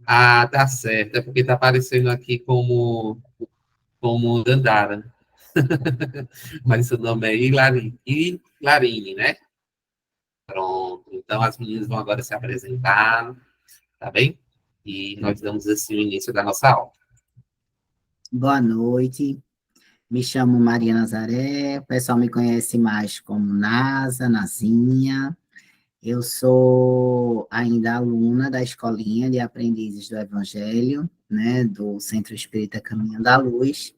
Ah, tá certo. É porque tá aparecendo aqui como Dandara. Mas o nome é Hilarine, né? Pronto. Então as meninas vão agora se apresentar, tá bem? E nós damos assim o início da nossa aula. Boa noite, me chamo Maria Nazaré, o pessoal me conhece mais como Nasa, Nazinha. Eu sou ainda aluna da Escolinha de Aprendizes do Evangelho, né, do Centro Espírita Caminho da Luz,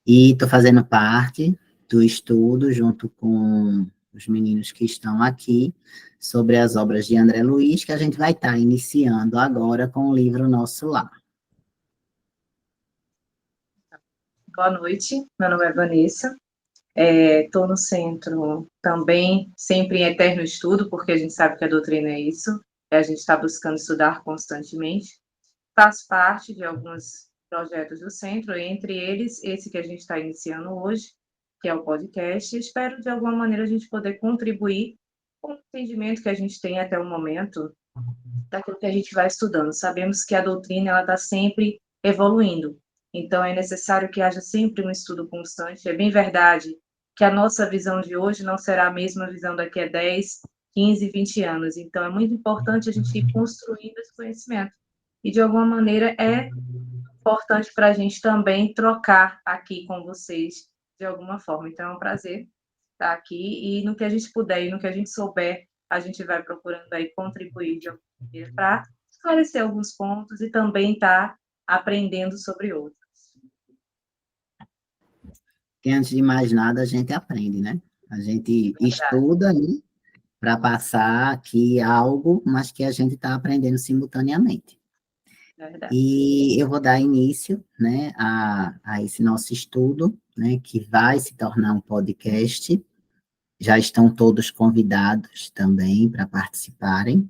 e estou fazendo parte do estudo, junto com os meninos que estão aqui, sobre as obras de André Luiz, que a gente vai estar iniciando agora com o livro Nosso Lar. Boa noite, meu nome é Vanessa, estou no centro também, sempre em eterno estudo, porque a gente sabe que a doutrina é isso, a gente está buscando estudar constantemente. Faço parte de alguns projetos do centro, entre eles esse que a gente está iniciando hoje, que é o podcast, e espero de alguma maneira a gente poder contribuir com o entendimento que a gente tem até o momento daquilo que a gente vai estudando. Sabemos que a doutrina ela está sempre evoluindo, então é necessário que haja sempre um estudo constante. É bem verdade que a nossa visão de hoje não será a mesma visão daqui a 10, 15, 20 anos. Então é muito importante a gente ir construindo esse conhecimento. E de alguma maneira é importante para a gente também trocar aqui com vocês de alguma forma. Então é um prazer estar aqui e no que a gente puder e no que a gente souber, a gente vai procurando aí contribuir de alguma maneira para esclarecer alguns pontos e também estar aprendendo sobre outros. Que antes de mais nada a gente aprende, né? A gente Verdade, estuda para passar aqui algo, mas que a gente está aprendendo simultaneamente. verdade. E eu vou dar início, né, a esse nosso estudo, né, que vai se tornar um podcast. Já estão todos convidados também para participarem.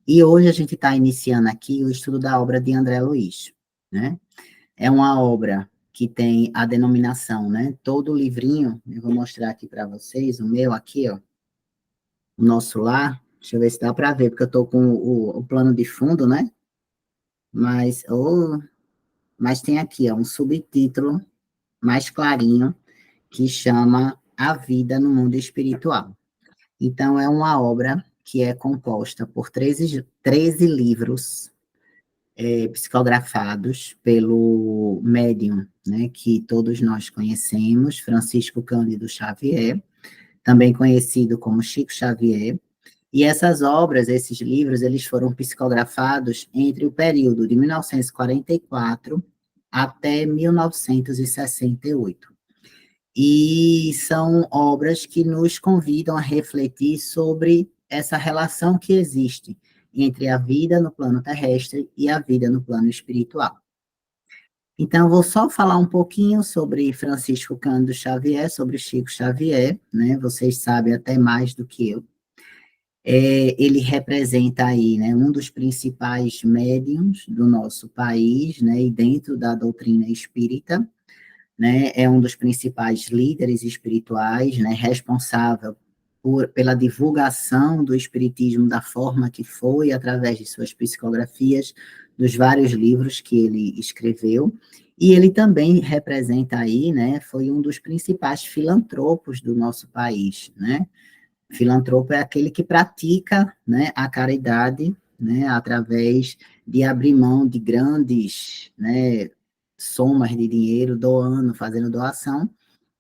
E hoje a gente está iniciando aqui o estudo da obra de André Luiz, né? É uma obra que tem a denominação, né? Todo livrinho, eu vou mostrar aqui para vocês, o meu aqui, ó, o Nosso Lar. Deixa eu ver se dá para ver, porque eu estou com o plano de fundo, né? Mas, mas tem aqui, ó, um subtítulo mais clarinho, que chama A Vida no Mundo Espiritual. Então, é uma obra que é composta por 13 livros, psicografados pelo médium, né, que todos nós conhecemos, Francisco Cândido Xavier, também conhecido como Chico Xavier. E essas obras, esses livros, eles foram psicografados entre o período de 1944 até 1968. E são obras que nos convidam a refletir sobre essa relação que existe entre a vida no plano terrestre e a vida no plano espiritual. Então, vou só falar um pouquinho sobre Francisco Cândido Xavier, sobre Chico Xavier, né? Vocês sabem até mais do que eu. Ele representa aí, né, um dos principais médiums do nosso país, né, e dentro da doutrina espírita, né, é um dos principais líderes espirituais, né, responsável pela divulgação do espiritismo da forma que foi, através de suas psicografias, dos vários livros que ele escreveu, e ele também representa aí, né, foi um dos principais filantropos do nosso país, né. Filantropo é aquele que pratica, né, a caridade, né, através de abrir mão de grandes, né, somas de dinheiro, doando, fazendo doação,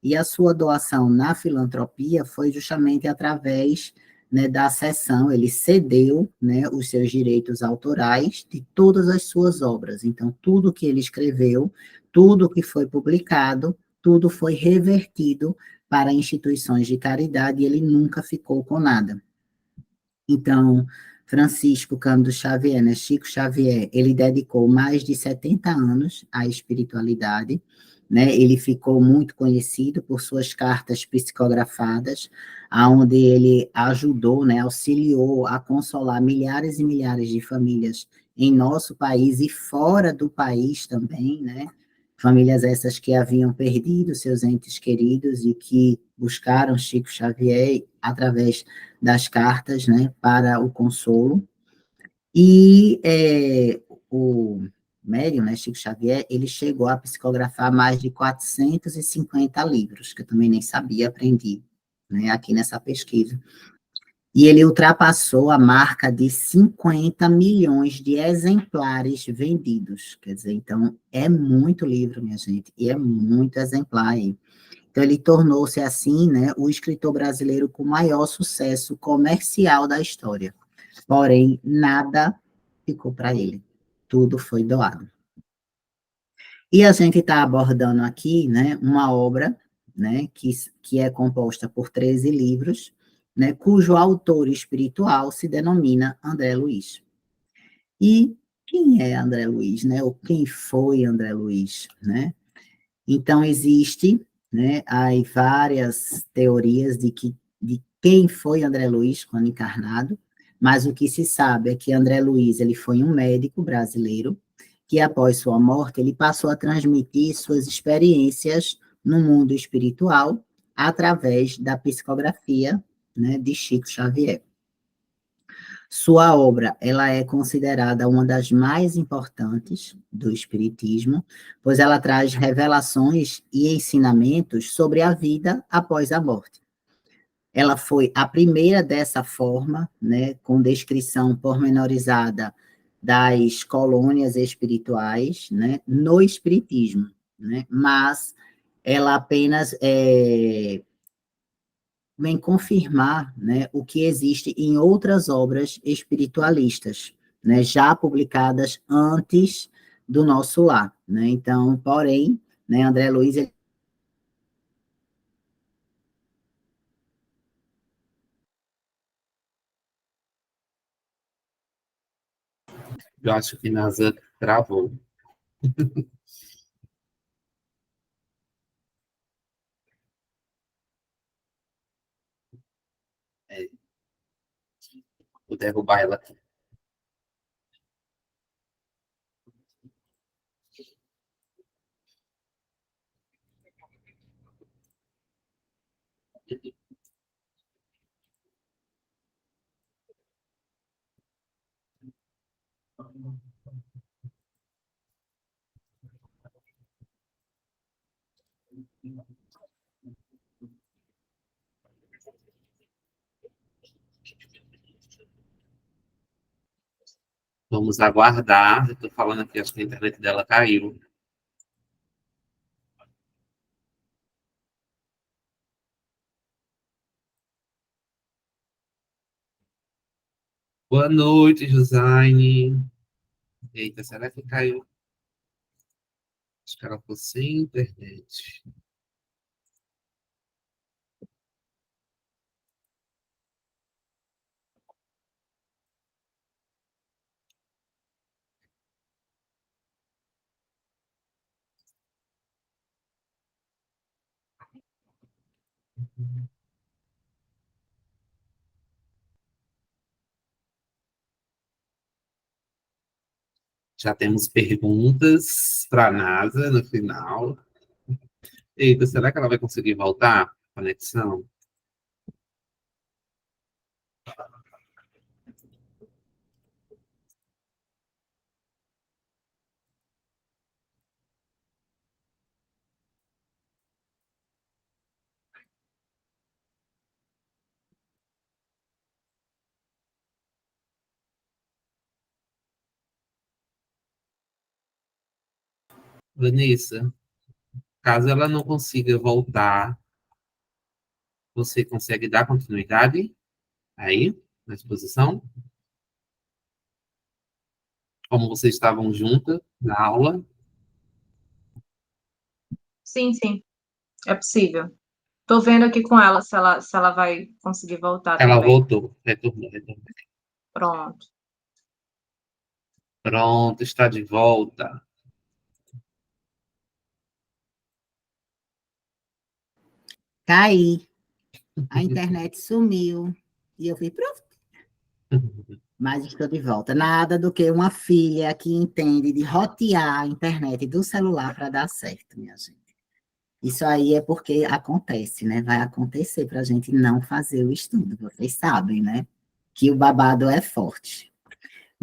e a sua doação na filantropia foi justamente através, né, da cessão, ele cedeu, né, os seus direitos autorais de todas as suas obras. Então, tudo que ele escreveu, tudo que foi publicado, tudo foi revertido para instituições de caridade e ele nunca ficou com nada. Então, Francisco Cândido Xavier, né, Chico Xavier, ele dedicou mais de 70 anos à espiritualidade, né, ele ficou muito conhecido por suas cartas psicografadas, onde ele ajudou, né, auxiliou a consolar milhares e milhares de famílias em nosso país e fora do país também, né, famílias essas que haviam perdido seus entes queridos e que buscaram Chico Xavier através das cartas, né, para o consolo. E o médium, né, Chico Xavier, ele chegou a psicografar mais de 450 livros, que eu também nem sabia, aprendi, né, aqui nessa pesquisa. E ele ultrapassou a marca de 50 milhões de exemplares vendidos. Quer dizer, então, é muito livro, minha gente, e é muito exemplar aí. Então, ele tornou-se, assim, né, o escritor brasileiro com maior sucesso comercial da história. Porém, nada ficou para ele. Tudo foi doado. E a gente está abordando aqui, né, uma obra, né, que é composta por 13 livros, né, cujo autor espiritual se denomina André Luiz. E quem é André Luiz, né, ou quem foi André Luiz, né? Então, existe, né, aí várias teorias de quem foi André Luiz quando encarnado, mas o que se sabe é que André Luiz, ele foi um médico brasileiro, que após sua morte, ele passou a transmitir suas experiências no mundo espiritual através da psicografia, né, de Chico Xavier. Sua obra, ela é considerada uma das mais importantes do Espiritismo, pois ela traz revelações e ensinamentos sobre a vida após a morte. Ela foi a primeira dessa forma, né, com descrição pormenorizada das colônias espirituais, né, no Espiritismo, né, mas ela apenas vem confirmar, né, o que existe em outras obras espiritualistas, né, já publicadas antes do nosso lar, né? Então, porém, né, André Luiz Eu acho que NASA travou. É, vou derrubar ela aqui. Vamos aguardar. Eu estou falando aqui, acho que a internet dela caiu. Boa noite, Josiane. Eita, será que caiu? Acho que ela ficou sem internet. Já temos perguntas para a NASA no final. Eita, será que ela vai conseguir voltar? Conexão? Vanessa, caso ela não consiga voltar, você consegue dar continuidade aí na exposição? Como vocês estavam juntas na aula? Sim, sim, é possível. Estou vendo aqui com ela se ela vai conseguir voltar Ela também. voltou, retornou. Pronto. Pronto, está de volta. caí, a internet sumiu, e eu fui, pronto, mas estou de volta. Nada do que uma filha que entende de rotear a internet do celular para dar certo, minha gente. Isso aí é porque acontece, né? Vai acontecer para a gente não fazer o estudo, vocês sabem, né? Que o babado é forte.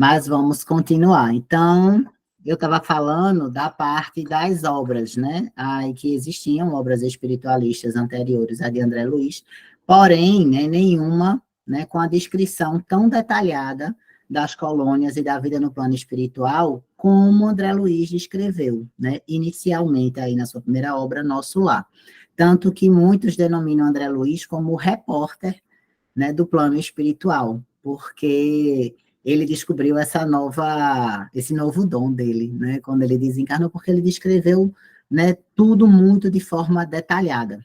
Mas vamos continuar. Então, eu estava falando da parte das obras, né? Aí que existiam obras espiritualistas anteriores à de André Luiz, porém, né, nenhuma, né, com a descrição tão detalhada das colônias e da vida no plano espiritual, como André Luiz descreveu, né, inicialmente aí na sua primeira obra, Nosso Lar. Tanto que muitos denominam André Luiz como o repórter, né, do plano espiritual, porque ele descobriu esse novo dom dele, né, quando ele desencarnou, porque ele descreveu, né, tudo muito de forma detalhada.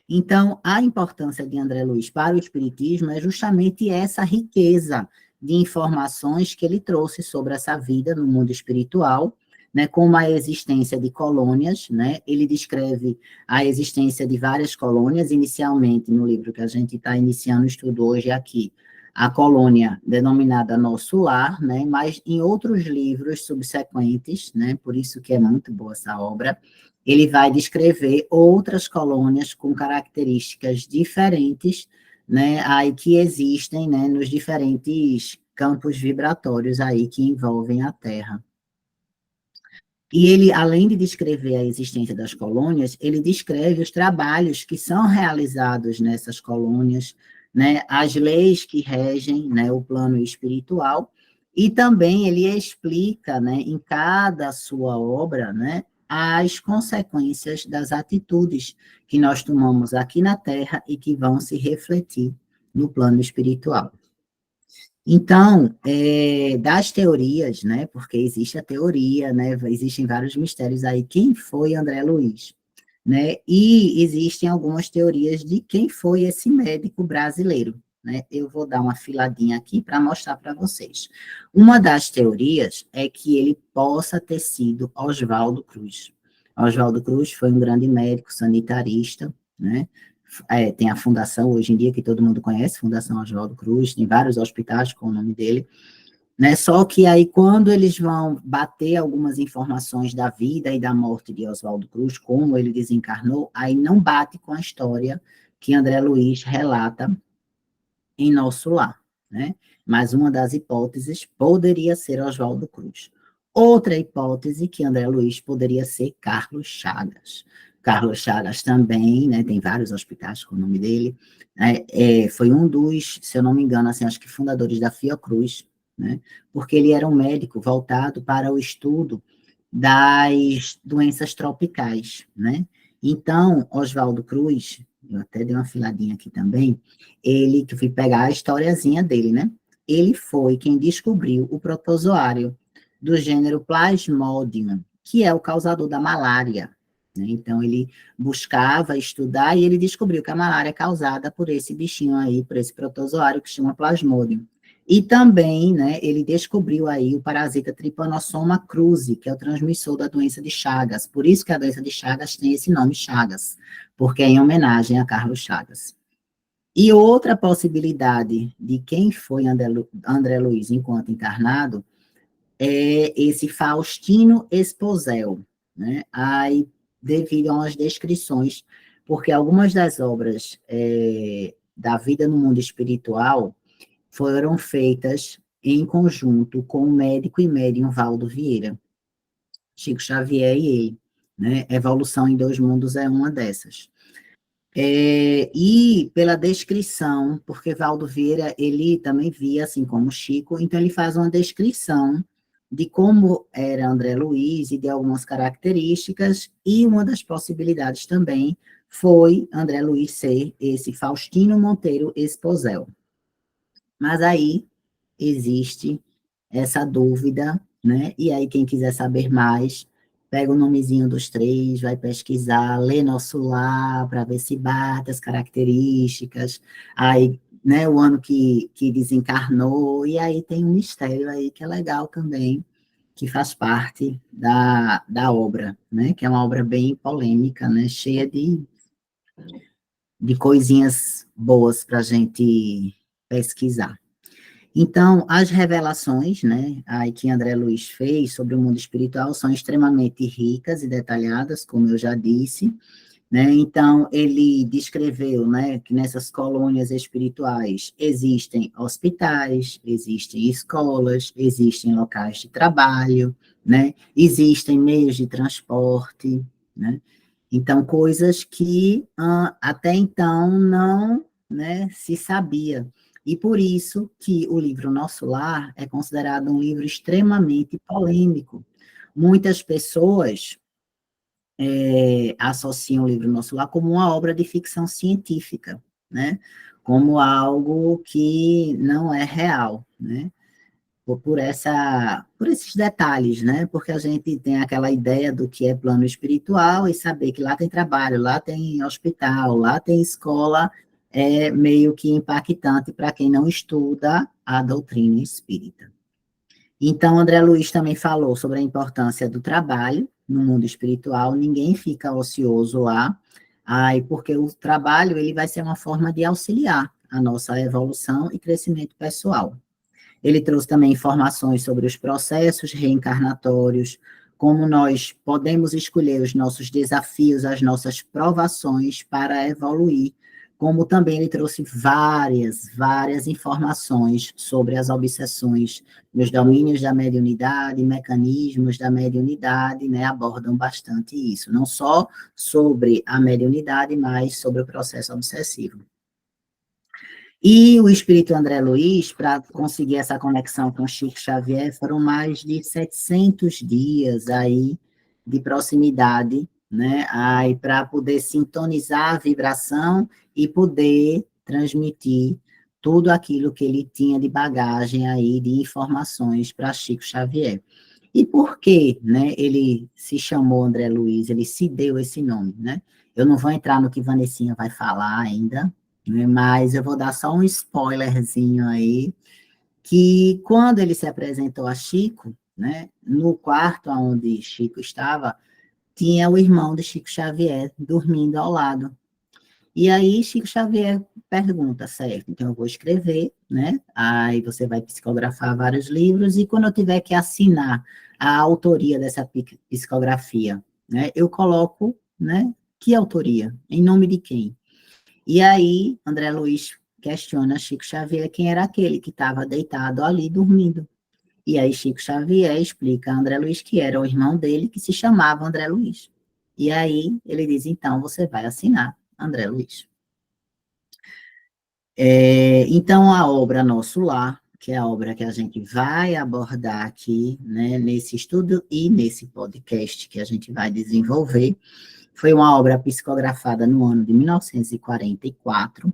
Então, a importância de André Luiz para o Espiritismo é justamente essa riqueza de informações que ele trouxe sobre essa vida no mundo espiritual, né, como a existência de colônias, né, ele descreve a existência de várias colônias, inicialmente no livro que a gente está iniciando o estudo hoje aqui, a colônia denominada Nosso Lar, né, mas em outros livros subsequentes, né, por isso que é muito boa essa obra, ele vai descrever outras colônias com características diferentes, né, aí que existem, né, nos diferentes campos vibratórios aí que envolvem a Terra. E ele, além de descrever a existência das colônias, ele descreve os trabalhos que são realizados nessas colônias, né, as leis que regem, né, o plano espiritual, e também ele explica, né, em cada sua obra, né, as consequências das atitudes que nós tomamos aqui na Terra e que vão se refletir no plano espiritual. Então, das teorias, né, porque existe a teoria, né, existem vários mistérios aí, quem foi André Luiz, né, e existem algumas teorias de quem foi esse médico brasileiro, né, eu vou dar uma filadinha aqui para mostrar para vocês. Uma das teorias é que ele possa ter sido Oswaldo Cruz. Oswaldo Cruz foi um grande médico sanitarista, né, tem a fundação hoje em dia, que todo mundo conhece, Fundação Oswaldo Cruz, tem vários hospitais com o nome dele, né? Só que aí, quando eles vão bater algumas informações da vida e da morte de Oswaldo Cruz, como ele desencarnou, aí não bate com a história que André Luiz relata em Nosso Lar, né? Mas uma das hipóteses poderia ser Oswaldo Cruz. Outra hipótese que André Luiz poderia ser Carlos Chagas. Carlos Chagas também, né, tem vários hospitais com o nome dele, né, foi um dos, se eu não me engano, assim, acho que fundadores da Fiocruz, né, porque ele era um médico voltado para o estudo das doenças tropicais, né. Então, Oswaldo Cruz, eu até dei uma filadinha aqui também, ele, que eu fui pegar a historiazinha dele, né, ele foi quem descobriu o protozoário do gênero Plasmodium, que é o causador da malária, né? Então, ele buscava estudar e ele descobriu que a malária é causada por esse bichinho aí, por esse protozoário que se chama Plasmodium. E também, né, ele descobriu aí o parasita Trypanosoma cruzi, que é o transmissor da doença de Chagas. Por isso que a doença de Chagas tem esse nome Chagas, porque é em homenagem a Carlos Chagas. E outra possibilidade de quem foi André Luiz enquanto encarnado é esse Faustino Esposel, né? Aí, devido a umas descrições, porque algumas das obras da vida no mundo espiritual foram feitas em conjunto com o médico e médium Valdo Vieira, Chico Xavier e ele, né? Evolução em Dois Mundos é uma dessas. E pela descrição, porque Valdo Vieira, ele também via, assim como Chico, então ele faz uma descrição de como era André Luiz e de algumas características, e uma das possibilidades também foi André Luiz ser esse Faustino Monteiro Esposel. Mas aí existe essa dúvida, né? E aí quem quiser saber mais, pega o nomezinho dos três, vai pesquisar, lê Nosso Lar, para ver se bate as características, aí, né, o ano que desencarnou, e aí tem um mistério aí que é legal também, que faz parte da obra, né? Que é uma obra bem polêmica, né? Cheia de coisinhas boas para a gente pesquisar. Então, as revelações, né, aí que André Luiz fez sobre o mundo espiritual são extremamente ricas e detalhadas, como eu já disse, né? Então, ele descreveu, né, que nessas colônias espirituais existem hospitais, existem escolas, existem locais de trabalho, né? Existem meios de transporte, né? Então, coisas que até então não, né, se sabia. E por isso que o livro Nosso Lar é considerado um livro extremamente polêmico. Muitas pessoas associam o livro Nosso Lar como uma obra de ficção científica, né? Como algo que não é real, né? Por esses detalhes, né? Porque a gente tem aquela ideia do que é plano espiritual e saber que lá tem trabalho, lá tem hospital, lá tem escola, é meio que impactante para quem não estuda a doutrina espírita. Então, André Luiz também falou sobre a importância do trabalho no mundo espiritual, ninguém fica ocioso lá, porque o trabalho ele vai ser uma forma de auxiliar a nossa evolução e crescimento pessoal. Ele trouxe também informações sobre os processos reencarnatórios, como nós podemos escolher os nossos desafios, as nossas provações para evoluir, como também ele trouxe várias informações sobre as obsessões nos domínios da mediunidade, mecanismos da mediunidade, né, abordam bastante isso, não só sobre a mediunidade, mas sobre o processo obsessivo. E o espírito André Luiz, para conseguir essa conexão com Chico Xavier, foram mais de 700 dias aí de proximidade, né? Aí para poder sintonizar a vibração e poder transmitir tudo aquilo que ele tinha de bagagem aí de informações para Chico Xavier. E por que, né, ele se chamou André Luiz, ele se deu esse nome, né? Eu não vou entrar no que Vanessinha vai falar ainda, né, mas eu vou dar só um spoilerzinho aí, que quando ele se apresentou a Chico, né, no quarto onde Chico estava, tinha o irmão de Chico Xavier dormindo ao lado. E aí Chico Xavier pergunta, certo, então eu vou escrever, né, aí você vai psicografar vários livros, e quando eu tiver que assinar a autoria dessa psicografia, né, eu coloco, né, que autoria? Em nome de quem? E aí, André Luiz questiona Chico Xavier quem era aquele que estava deitado ali dormindo. E aí Chico Xavier explica a André Luiz que era o irmão dele, que se chamava André Luiz. E aí ele diz, então você vai assinar André Luiz. Então a obra Nosso Lar, que é a obra que a gente vai abordar aqui, né, nesse estudo e nesse podcast que a gente vai desenvolver, foi uma obra psicografada no ano de 1944,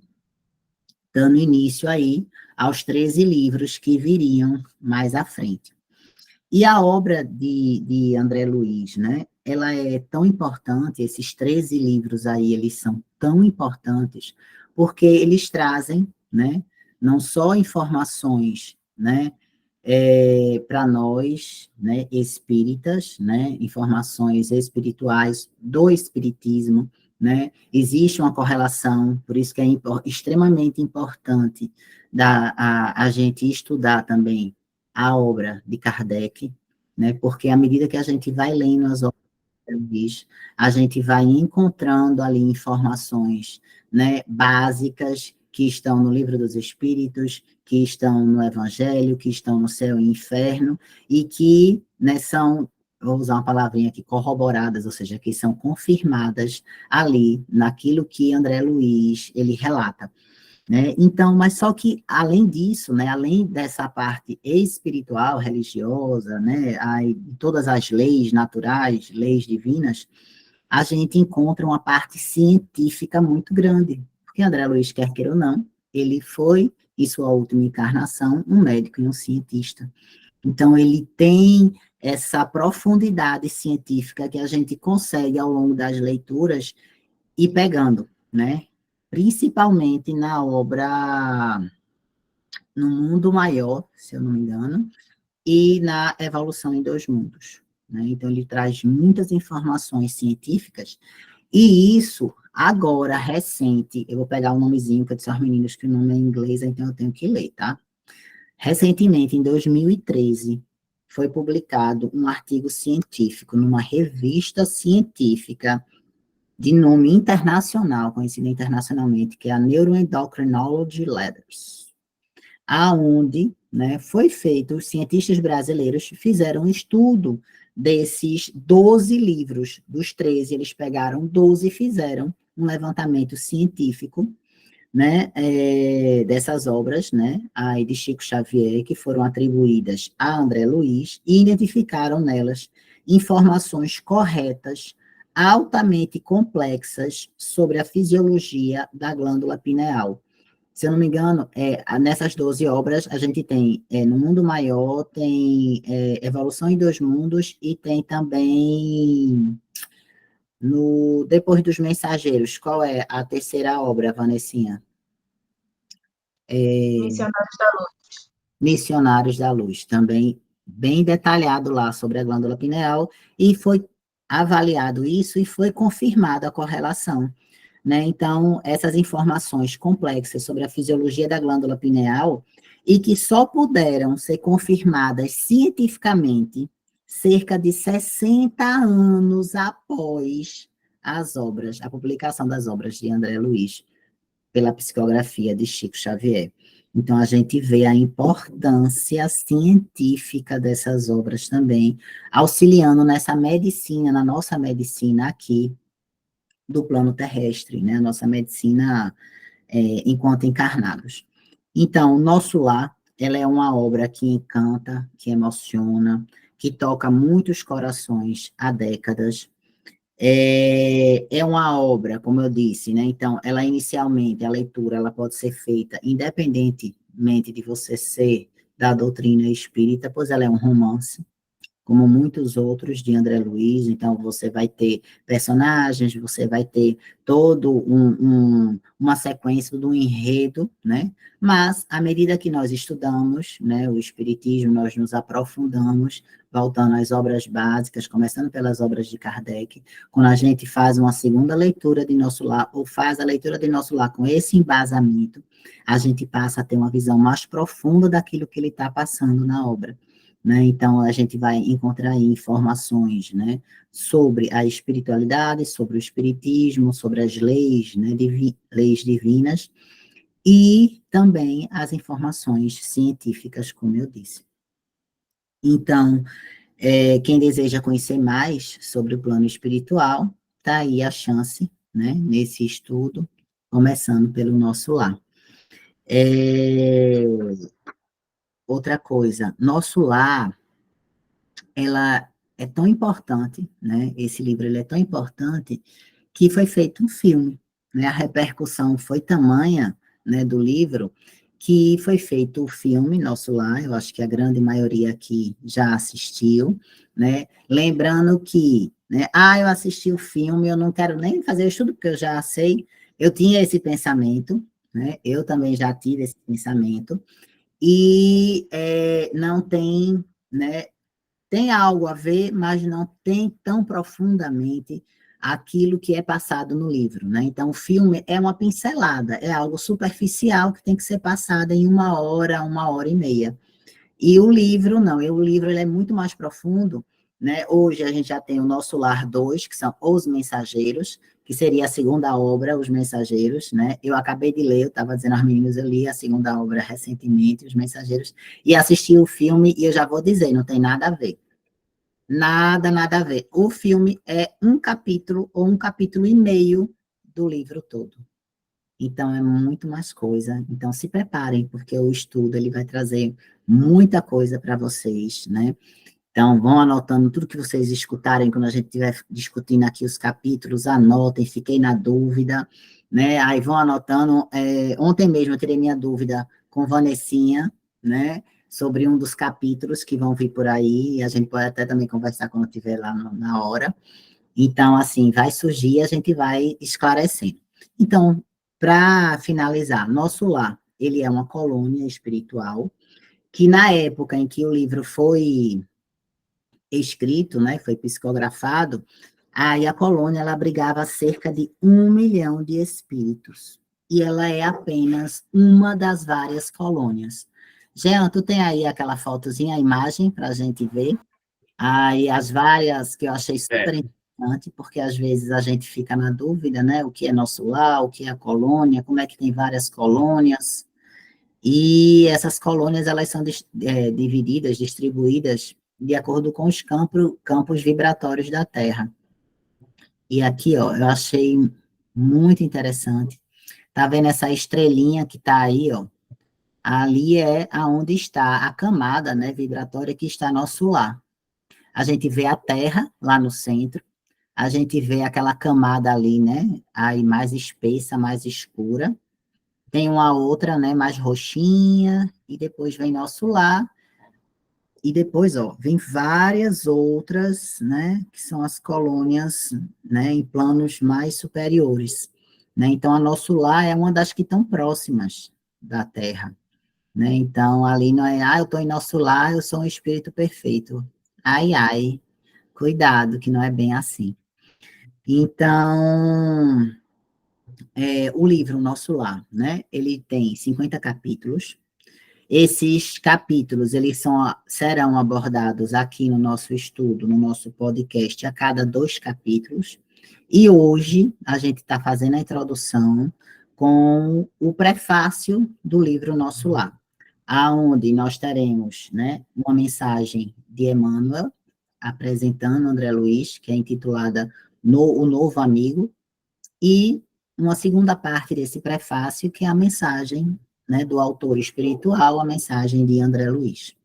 dando início aí aos 13 livros que viriam mais à frente. E a obra de André Luiz, né, ela é tão importante, esses 13 livros aí, eles são tão importantes, porque eles trazem, né, não só informações, né, para nós, né, espíritas, né, informações espirituais do espiritismo, né, existe uma correlação, por isso que é extremamente importante a gente estudar também a obra de Kardec, né, porque à medida que a gente vai lendo as obras diz, a gente vai encontrando ali informações, né, básicas que estão no Livro dos Espíritos, que estão no Evangelho, que estão no Céu e Inferno, e que, né, são, vou usar uma palavrinha aqui, corroboradas, ou seja, que são confirmadas ali, naquilo que André Luiz, ele relata. Né? Então, mas só que, além disso, né, além dessa parte espiritual, religiosa, né, aí, todas as leis naturais, leis divinas, a gente encontra uma parte científica muito grande, porque André Luiz, quer queira ou não, ele foi, em sua última encarnação, um médico e um cientista. Então, ele tem essa profundidade científica que a gente consegue, ao longo das leituras, ir pegando, né? Principalmente na obra No Mundo Maior, se eu não me engano, e na Evolução em Dois Mundos. Né? Então, ele traz muitas informações científicas, e isso, agora, recente, eu vou pegar o nomezinho, que eu disse aos meninos que o nome é em inglês, então eu tenho que ler, tá? Recentemente, em 2013, foi publicado um artigo científico numa revista científica de nome internacional, conhecida internacionalmente, que é a Neuroendocrinology Letters, aonde, né, foi feito, os cientistas brasileiros fizeram um estudo desses 12 livros, dos 13, eles pegaram 12 e fizeram um levantamento científico, né, dessas obras, né, aí de Chico Xavier, que foram atribuídas a André Luiz, e identificaram nelas informações corretas, altamente complexas, sobre a fisiologia da glândula pineal. Se eu não me engano, nessas 12 obras, a gente tem, no Mundo Maior, tem Evolução em Dois Mundos, e tem também, Depois dos Mensageiros, qual é a terceira obra, Vanessinha? Missionários da Luz. Missionários da Luz, também bem detalhado lá sobre a glândula pineal, e foi avaliado isso e foi confirmada a correlação, né? Então, essas informações complexas sobre a fisiologia da glândula pineal, e que só puderam ser confirmadas cientificamente cerca de 60 anos após a publicação das obras de André Luiz, pela psicografia de Chico Xavier. Então, a gente vê a importância científica dessas obras também, auxiliando nessa medicina, na nossa medicina aqui, do plano terrestre, né? A nossa medicina enquanto encarnados. Então, Nosso Lar, ela é uma obra que encanta, que emociona, que toca muitos corações há décadas. É uma obra, como eu disse, né? Então, ela inicialmente, a leitura, ela pode ser feita independentemente de você ser da doutrina espírita, pois ela é um romance, como muitos outros de André Luiz. Então você vai ter personagens, você vai ter todo uma sequência do enredo, né? Mas, à medida que nós estudamos, né, o Espiritismo, nós nos aprofundamos, voltando às obras básicas, começando pelas obras de Kardec, quando a gente faz uma segunda leitura de Nosso Lar, ou faz a leitura de Nosso Lar com esse embasamento, a gente passa a ter uma visão mais profunda daquilo que ele está passando na obra, né? Então, a gente vai encontrar aí informações, né, sobre a espiritualidade, sobre o espiritismo, sobre as leis, né, leis divinas, e também as informações científicas, como eu disse. Então, quem deseja conhecer mais sobre o plano espiritual, está aí a chance, né, nesse estudo, começando pelo Nosso Lar. Outra coisa, Nosso Lar, ela é tão importante, né? Esse livro ele é tão importante que foi feito um filme, né? A repercussão foi tamanha, né, do livro, que foi feito o filme Nosso Lar. Eu acho que a grande maioria aqui já assistiu, né? Lembrando que, né, eu assisti o filme, eu não quero nem fazer o estudo porque eu já sei. Eu tinha esse pensamento, né? Eu também já tive esse pensamento, e não tem, né, tem algo a ver, mas não tem tão profundamente aquilo que é passado no livro, né? Então, o filme é uma pincelada, é algo superficial que tem que ser passado em 1 hora e meia. E o livro, não, o livro ele é muito mais profundo, né? Hoje a gente já tem o Nosso Lar 2, que são Os Mensageiros, que seria a segunda obra, Os Mensageiros, né? Eu acabei de ler, eu estava dizendo aos meninos, eu li a segunda obra recentemente, Os Mensageiros, e assisti o filme, e eu já vou dizer, não tem nada a ver. Nada, nada a ver. O filme é um capítulo ou um capítulo e meio do livro todo. Então, é muito mais coisa. Então, se preparem, porque o estudo ele vai trazer muita coisa para vocês, né? Então, vão anotando tudo que vocês escutarem quando a gente estiver discutindo aqui os capítulos, anotem, fiquei na dúvida, né? Aí vão anotando. Ontem mesmo eu tirei minha dúvida com Vanessinha, né? Sobre um dos capítulos que vão vir por aí, e a gente pode até também conversar quando estiver lá na hora. Então, assim, vai surgir, a gente vai esclarecendo. Então, para finalizar, Nosso Lar, ele é uma colônia espiritual, que na época em que o livro foi escrito, né, foi psicografado, aí a colônia ela abrigava cerca de 1 milhão de espíritos. E ela é apenas uma das várias colônias. Jean, tu tem aí aquela fotozinha, a imagem, para a gente ver? Aí as várias que eu achei super importante, porque às vezes a gente fica na dúvida, né, o que é nosso lar, o que é a colônia, como é que tem várias colônias, e essas colônias, elas são divididas, distribuídas, de acordo com os campos vibratórios da Terra. E aqui, ó, eu achei muito interessante. Tá vendo essa estrelinha que tá aí, ó? Ali é aonde está a camada, né, vibratória que está nosso lar. A gente vê a Terra lá no centro, a gente vê aquela camada ali, né, aí mais espessa, mais escura. Tem uma outra, né, mais roxinha, e depois vem nosso lar, e depois, ó, vem várias outras, né, que são as colônias, né, em planos mais superiores, né? Então, a nosso lar é uma das que estão próximas da Terra, né? Então, ali não é, eu estou em nosso lar, eu sou um espírito perfeito. Ai, ai, cuidado, que não é bem assim. Então, o livro Nosso Lar, né? Ele tem 50 capítulos. Esses capítulos, serão abordados aqui no nosso estudo, no nosso podcast, a cada 2 capítulos. E hoje, a gente está fazendo a introdução com o prefácio do livro Nosso Lar, aonde nós teremos, né, uma mensagem de Emmanuel, apresentando André Luiz, que é intitulada O Novo Amigo, e uma segunda parte desse prefácio, que é a mensagem, né, do autor espiritual, a mensagem de André Luiz.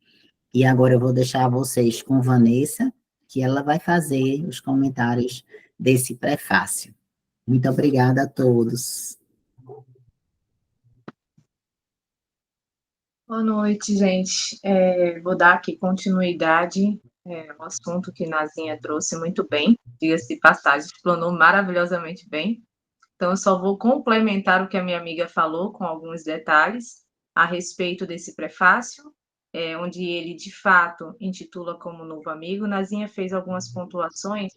E agora eu vou deixar vocês com Vanessa, que ela vai fazer os comentários desse prefácio. Muito obrigada a todos. Boa noite, gente. Vou dar aqui continuidade ao assunto que Nazinha trouxe muito bem, diga-se de passagem, explanou maravilhosamente bem. Então, eu só vou complementar o que a minha amiga falou, com alguns detalhes a respeito desse prefácio, onde ele, de fato, intitula como Novo Amigo. Nazinha fez algumas pontuações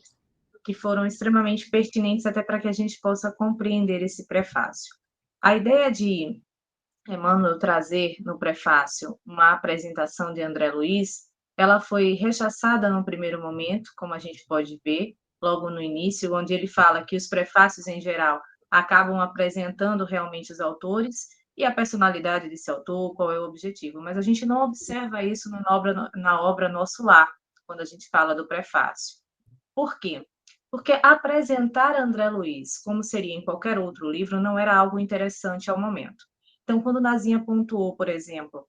que foram extremamente pertinentes até para que a gente possa compreender esse prefácio. A ideia de Emmanuel trazer no prefácio uma apresentação de André Luiz, ela foi rechaçada no primeiro momento, como a gente pode ver, logo no início, onde ele fala que os prefácios, em geral, acabam apresentando realmente os autores e a personalidade desse autor, qual é o objetivo. Mas a gente não observa isso na obra Nosso Lar, quando a gente fala do prefácio. Por quê? Porque apresentar André Luiz, como seria em qualquer outro livro, não era algo interessante ao momento. Então, quando Nazinha pontuou, por exemplo,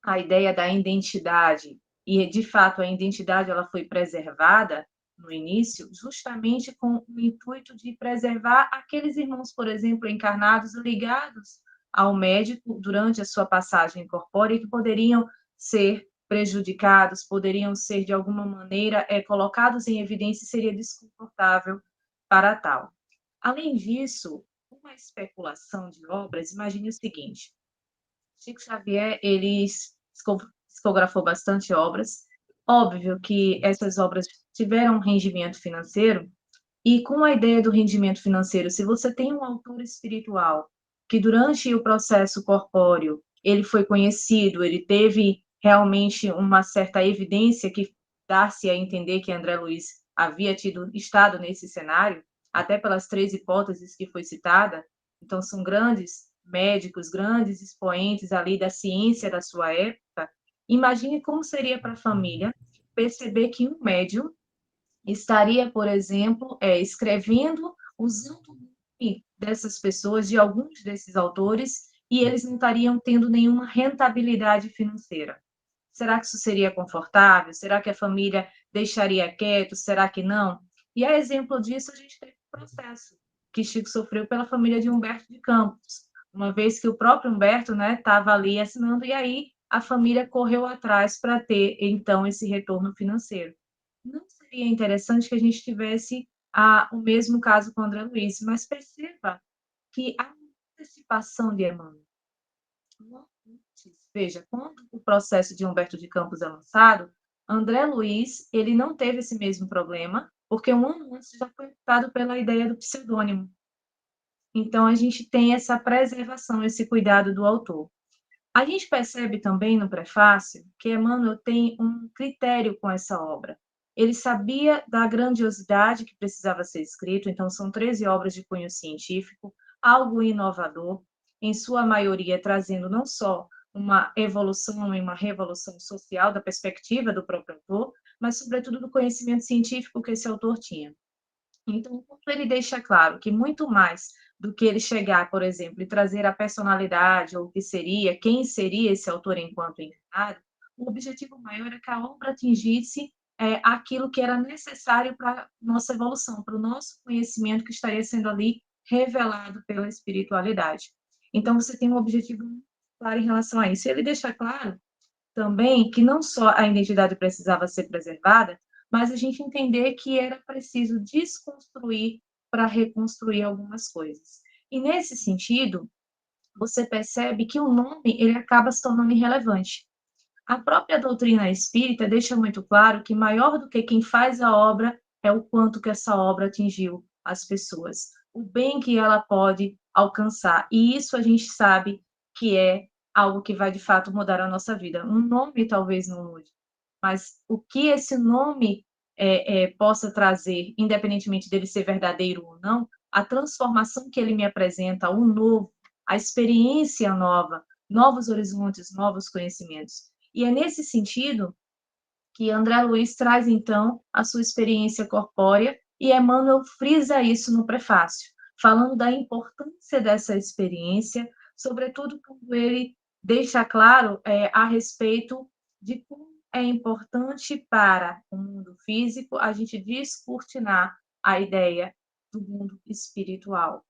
a ideia da identidade, e de fato a identidade ela foi preservada no início, justamente com o intuito de preservar aqueles irmãos, por exemplo, encarnados ligados ao médico durante a sua passagem corpórea, que poderiam ser prejudicados, poderiam ser de alguma maneira colocados em evidência e seria desconfortável para tal. Além disso, uma especulação de obras, imagine o seguinte: Chico Xavier, ele psicografou bastante obras. Óbvio que essas obras tiveram um rendimento financeiro, e com a ideia do rendimento financeiro, se você tem um autor espiritual que durante o processo corpóreo ele foi conhecido, ele teve realmente uma certa evidência que dá-se a entender que André Luiz havia estado nesse cenário, até pelas 3 hipóteses que foi citada, então são grandes médicos, grandes expoentes ali da ciência da sua época. Imagine como seria para a família perceber que um médium estaria, por exemplo, escrevendo, usando o nome dessas pessoas, de alguns desses autores, e eles não estariam tendo nenhuma rentabilidade financeira. Será que isso seria confortável? Será que a família deixaria quieto? Será que não? E a exemplo disso, a gente tem um processo que Chico sofreu pela família de Humberto de Campos, uma vez que o próprio Humberto, né, estava ali assinando, e aí a família correu atrás para ter, então, esse retorno financeiro. Não seria interessante que a gente tivesse o mesmo caso com o André Luiz, mas perceba que a antecipação de Emmanuel, veja, quando o processo de Humberto de Campos é lançado, André Luiz, ele não teve esse mesmo problema, porque um ano antes já foi optado pela ideia do pseudônimo. Então, a gente tem essa preservação, esse cuidado do autor. A gente percebe também no prefácio que Emmanuel tem um critério com essa obra. Ele sabia da grandiosidade que precisava ser escrito, então são 13 obras de cunho científico, algo inovador, em sua maioria trazendo não só uma evolução e uma revolução social da perspectiva do próprio autor, mas, sobretudo, do conhecimento científico que esse autor tinha. Então, quando ele deixa claro que muito mais do que ele chegar, por exemplo, e trazer a personalidade, ou o que seria, quem seria esse autor enquanto encarnado, o objetivo maior é que a obra atingisse aquilo que era necessário para nossa evolução, para o nosso conhecimento que estaria sendo ali revelado pela espiritualidade. Então, você tem um objetivo claro em relação a isso. Ele deixa claro também que não só a identidade precisava ser preservada, mas a gente entender que era preciso desconstruir para reconstruir algumas coisas. E nesse sentido, você percebe que o nome ele acaba se tornando irrelevante. A própria doutrina espírita deixa muito claro que maior do que quem faz a obra é o quanto que essa obra atingiu as pessoas, o bem que ela pode alcançar. E isso a gente sabe que é algo que vai de fato mudar a nossa vida. Um nome talvez não mude, mas o que esse nome possa trazer, independentemente dele ser verdadeiro ou não, a transformação que ele me apresenta, o novo, a experiência nova, novos horizontes, novos conhecimentos. E é nesse sentido que André Luiz traz, então, a sua experiência corpórea, e Emmanuel frisa isso no prefácio, falando da importância dessa experiência, sobretudo quando ele deixa claro a respeito de como é importante para o mundo físico a gente descortinar a ideia do mundo espiritual,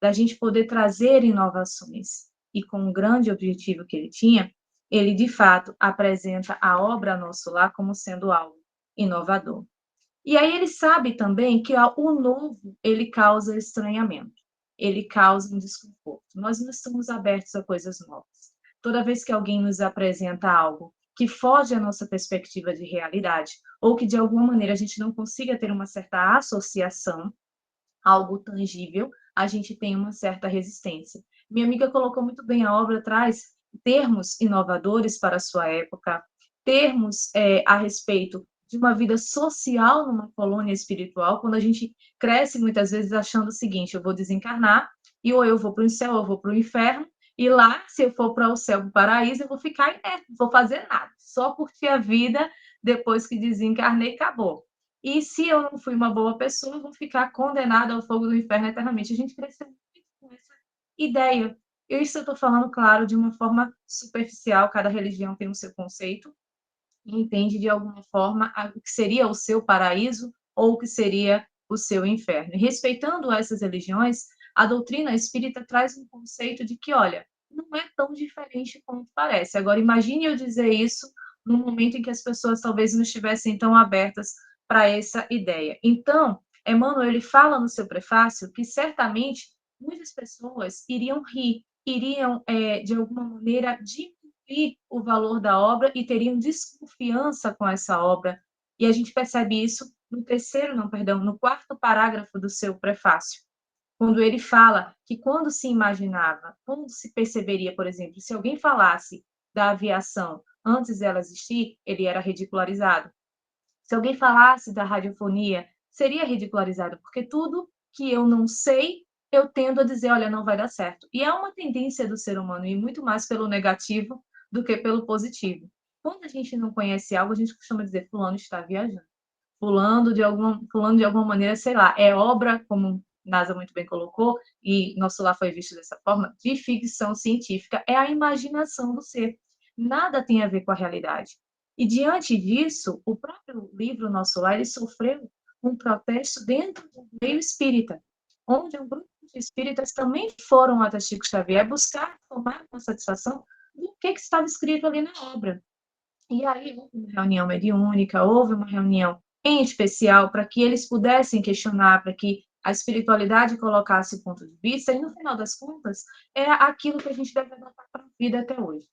da gente poder trazer inovações. E com o grande objetivo que ele tinha, ele, de fato, apresenta a obra Nosso Lar como sendo algo inovador. E aí ele sabe também que o novo, ele causa estranhamento, ele causa um desconforto. Nós não estamos abertos a coisas novas. Toda vez que alguém nos apresenta algo que foge à nossa perspectiva de realidade, ou que de alguma maneira a gente não consiga ter uma certa associação, algo tangível, a gente tem uma certa resistência. Minha amiga colocou muito bem, a obra traz termos inovadores para a sua época, termos a respeito de uma vida social numa colônia espiritual, quando a gente cresce muitas vezes achando o seguinte, eu vou desencarnar, e ou eu vou para o céu, ou eu vou para o inferno, e lá, se eu for para o céu, para o paraíso, eu vou ficar inerte, não vou fazer nada, só curtir a vida depois que desencarnei, acabou. E se eu não fui uma boa pessoa, eu vou ficar condenada ao fogo do inferno eternamente. A gente cresceu muito com essa ideia. Isso eu estou falando, claro, de uma forma superficial, cada religião tem o seu conceito, e entende de alguma forma o que seria o seu paraíso ou o que seria o seu inferno. E respeitando essas religiões, a doutrina espírita traz um conceito de que, olha, não é tão diferente quanto parece. Agora, imagine eu dizer isso no momento em que as pessoas talvez não estivessem tão abertas para essa ideia. Então, Emmanuel ele fala no seu prefácio que certamente muitas pessoas iriam rir, iriam, de alguma maneira, diminuir o valor da obra e teriam desconfiança com essa obra. E a gente percebe isso no quarto parágrafo do seu prefácio, quando ele fala que quando se imaginava, quando se perceberia, por exemplo, se alguém falasse da aviação antes dela existir, ele era ridicularizado. Se alguém falasse da radiofonia, seria ridicularizado, porque tudo que eu não sei, eu tendo a dizer, olha, não vai dar certo. E é uma tendência do ser humano ir muito mais pelo negativo do que pelo positivo. Quando a gente não conhece algo, a gente costuma dizer, fulano está viajando. Fulano de alguma maneira, sei lá, é obra, como NASA muito bem colocou, e Nosso Lar foi visto dessa forma, de ficção científica, é a imaginação do ser. Nada tem a ver com a realidade. E diante disso, o próprio livro Nosso Lar, ele sofreu um protesto dentro do meio espírita, onde um grupo de espíritas também foram até Chico Xavier buscar tomar uma satisfação do que estava escrito ali na obra. E aí houve uma reunião mediúnica, houve uma reunião em especial para que eles pudessem questionar, para que a espiritualidade colocasse o ponto de vista, e no final das contas, é aquilo que a gente deve adotar para a vida até hoje.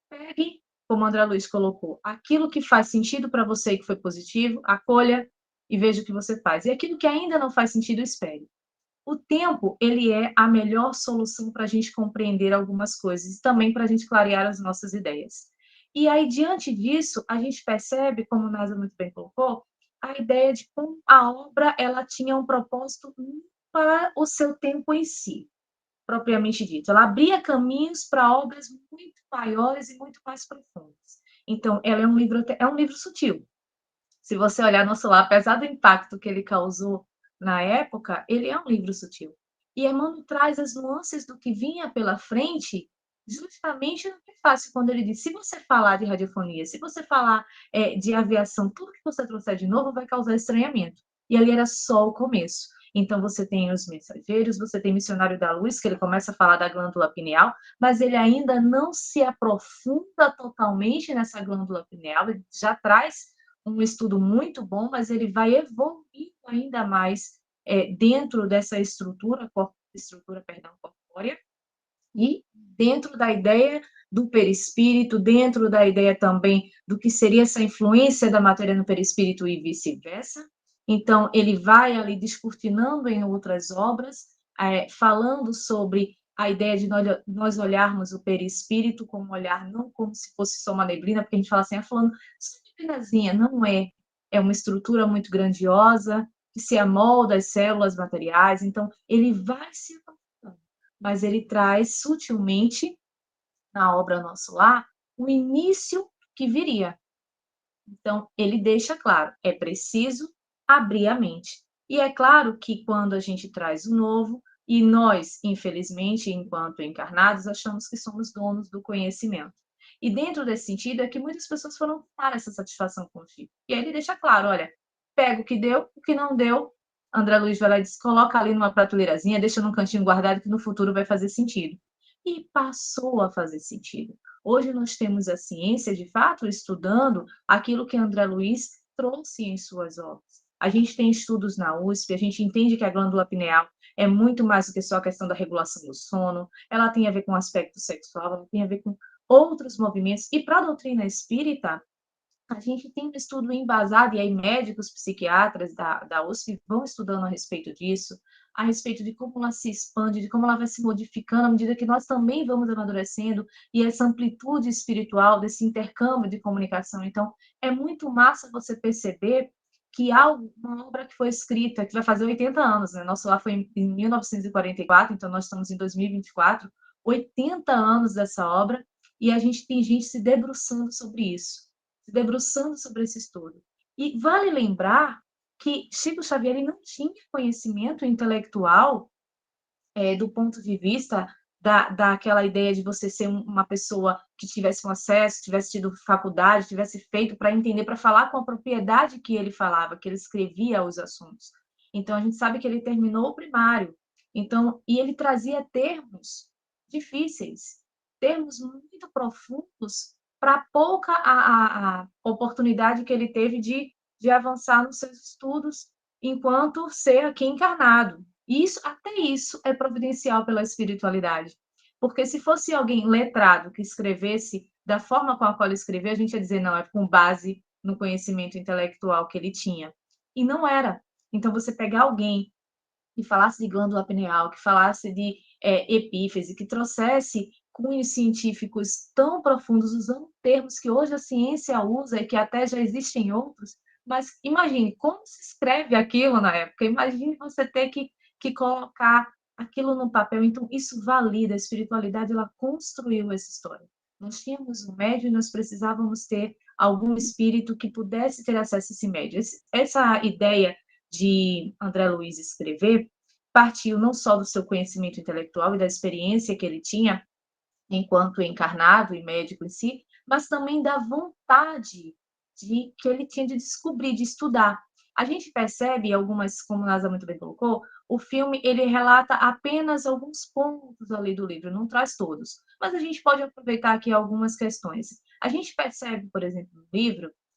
Pegue, como André Luiz colocou, aquilo que faz sentido para você e que foi positivo, acolha e veja o que você faz. E aquilo que ainda não faz sentido, espere. O tempo, ele é a melhor solução para a gente compreender algumas coisas e também para a gente clarear as nossas ideias. E aí, diante disso, a gente percebe, como o Nasa muito bem colocou, a ideia de como a obra ela tinha um propósito para o seu tempo em si, propriamente dito. Ela abria caminhos para obras muito maiores e muito mais profundas. Então, ela é um livro sutil. Se você olhar no celular, apesar do impacto que ele causou na época, ele é um livro sutil. E Emmanuel traz as nuances do que vinha pela frente, justamente no prefácio, quando ele diz: se você falar de radiofonia, se você falar de aviação, tudo que você trouxer de novo vai causar estranhamento. E ali era só o começo. Então, você tem os mensageiros, você tem Missionário da Luz, que ele começa a falar da glândula pineal, mas ele ainda não se aprofunda totalmente nessa glândula pineal, ele já traz um estudo muito bom, mas ele vai evoluir ainda mais dentro dessa estrutura corpórea, e dentro da ideia do perispírito, dentro da ideia também do que seria essa influência da matéria no perispírito e vice-versa. Então, ele vai ali descortinando em outras obras, falando sobre a ideia de nós olharmos o perispírito como olhar, não como se fosse só uma neblina, porque a gente fala assim, falando só neblinazinha, não é. É uma estrutura muito grandiosa, que se amolda às células materiais, então ele vai se aprofundando, mas ele traz sutilmente, na obra Nosso Lar, o início que viria. Então, ele deixa claro, é preciso abrir a mente. E é claro que quando a gente traz o novo, e nós, infelizmente, enquanto encarnados, achamos que somos donos do conhecimento. E dentro desse sentido é que muitas pessoas foram tomar essa satisfação com o Chico. E aí ele deixa claro, olha, pega o que deu, o que não deu, André Luiz vai lá e diz, coloca ali numa prateleirazinha, deixa num cantinho guardado que no futuro vai fazer sentido. E passou a fazer sentido. Hoje nós temos a ciência, de fato, estudando aquilo que André Luiz trouxe em suas obras. A gente tem estudos na USP, a gente entende que a glândula pineal é muito mais do que só a questão da regulação do sono, ela tem a ver com o aspecto sexual, ela tem a ver com outros movimentos. E para a doutrina espírita, a gente tem um estudo embasado, e aí médicos, psiquiatras da USP vão estudando a respeito disso, a respeito de como ela se expande, de como ela vai se modificando à medida que nós também vamos amadurecendo, e essa amplitude espiritual desse intercâmbio de comunicação. Então, é muito massa você perceber que há uma obra que foi escrita, que vai fazer 80 anos, né? Nosso lá foi em 1944, então nós estamos em 2024, 80 anos dessa obra, e a gente tem gente se debruçando sobre isso, se debruçando sobre esse estudo. E vale lembrar que Chico Xavier ele não tinha conhecimento intelectual do ponto de vista daquela ideia de você ser uma pessoa que tivesse um acesso, tivesse tido faculdade, tivesse feito para entender, para falar com a propriedade que ele falava, que ele escrevia os assuntos. Então, a gente sabe que ele terminou o primário. Então, e ele trazia termos difíceis, termos muito profundos para pouca a oportunidade que ele teve de avançar nos seus estudos enquanto ser aqui encarnado. Isso, até isso é providencial pela espiritualidade. Porque se fosse alguém letrado que escrevesse da forma com a qual ele escreveu, a gente ia dizer, não, é com base no conhecimento intelectual que ele tinha. E não era. Então, você pegar alguém que falasse de glândula pineal, que falasse de epífise, que trouxesse cunhos científicos tão profundos, usando termos que hoje a ciência usa e que até já existem outros, mas imagine como se escreve aquilo na época, imagine você ter que colocar aquilo no papel. Então, isso valida, a espiritualidade, ela construiu essa história. Nós tínhamos um médium e nós precisávamos ter algum espírito que pudesse ter acesso a esse médium. Essa ideia de André Luiz escrever partiu não só do seu conhecimento intelectual e da experiência que ele tinha enquanto encarnado e médico em si, mas também da vontade que ele tinha de descobrir, de estudar. A gente percebe algumas, como a Nasa muito bem colocou, o filme ele relata apenas alguns pontos ali do livro, não traz todos. Mas a gente pode aproveitar aqui algumas questões. A gente percebe, por exemplo,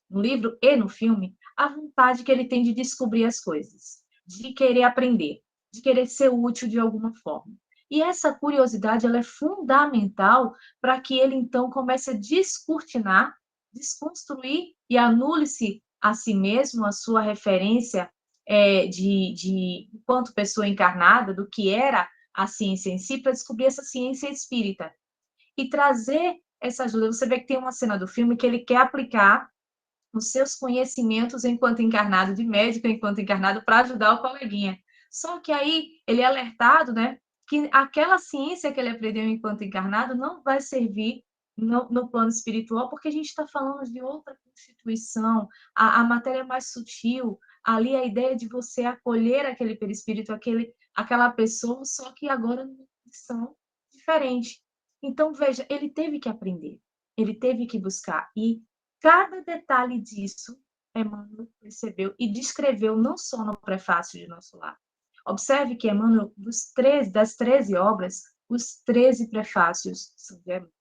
no livro e no filme, a vontade que ele tem de descobrir as coisas, de querer aprender, de querer ser útil de alguma forma. E essa curiosidade ela é fundamental para que ele, então, comece a descortinar, desconstruir e anule-se a si mesmo, a sua referência enquanto pessoa encarnada, do que era a ciência em si, para descobrir essa ciência espírita. E trazer essa ajuda. Você vê que tem uma cena do filme que ele quer aplicar os seus conhecimentos enquanto encarnado, de médico enquanto encarnado, para ajudar o coleguinha. Só que aí ele é alertado, né, que aquela ciência que ele aprendeu enquanto encarnado não vai servir no plano espiritual, porque a gente está falando de outra constituição, a matéria é mais sutil, ali a ideia de você acolher aquele perispírito, aquela pessoa, só que agora numa condição diferente. Então, veja, ele teve que aprender, ele teve que buscar, e cada detalhe disso, Emmanuel percebeu e descreveu não só no prefácio de Nosso Lar. Observe que Emmanuel, das 13 obras, os 13 prefácios são de Emmanuel.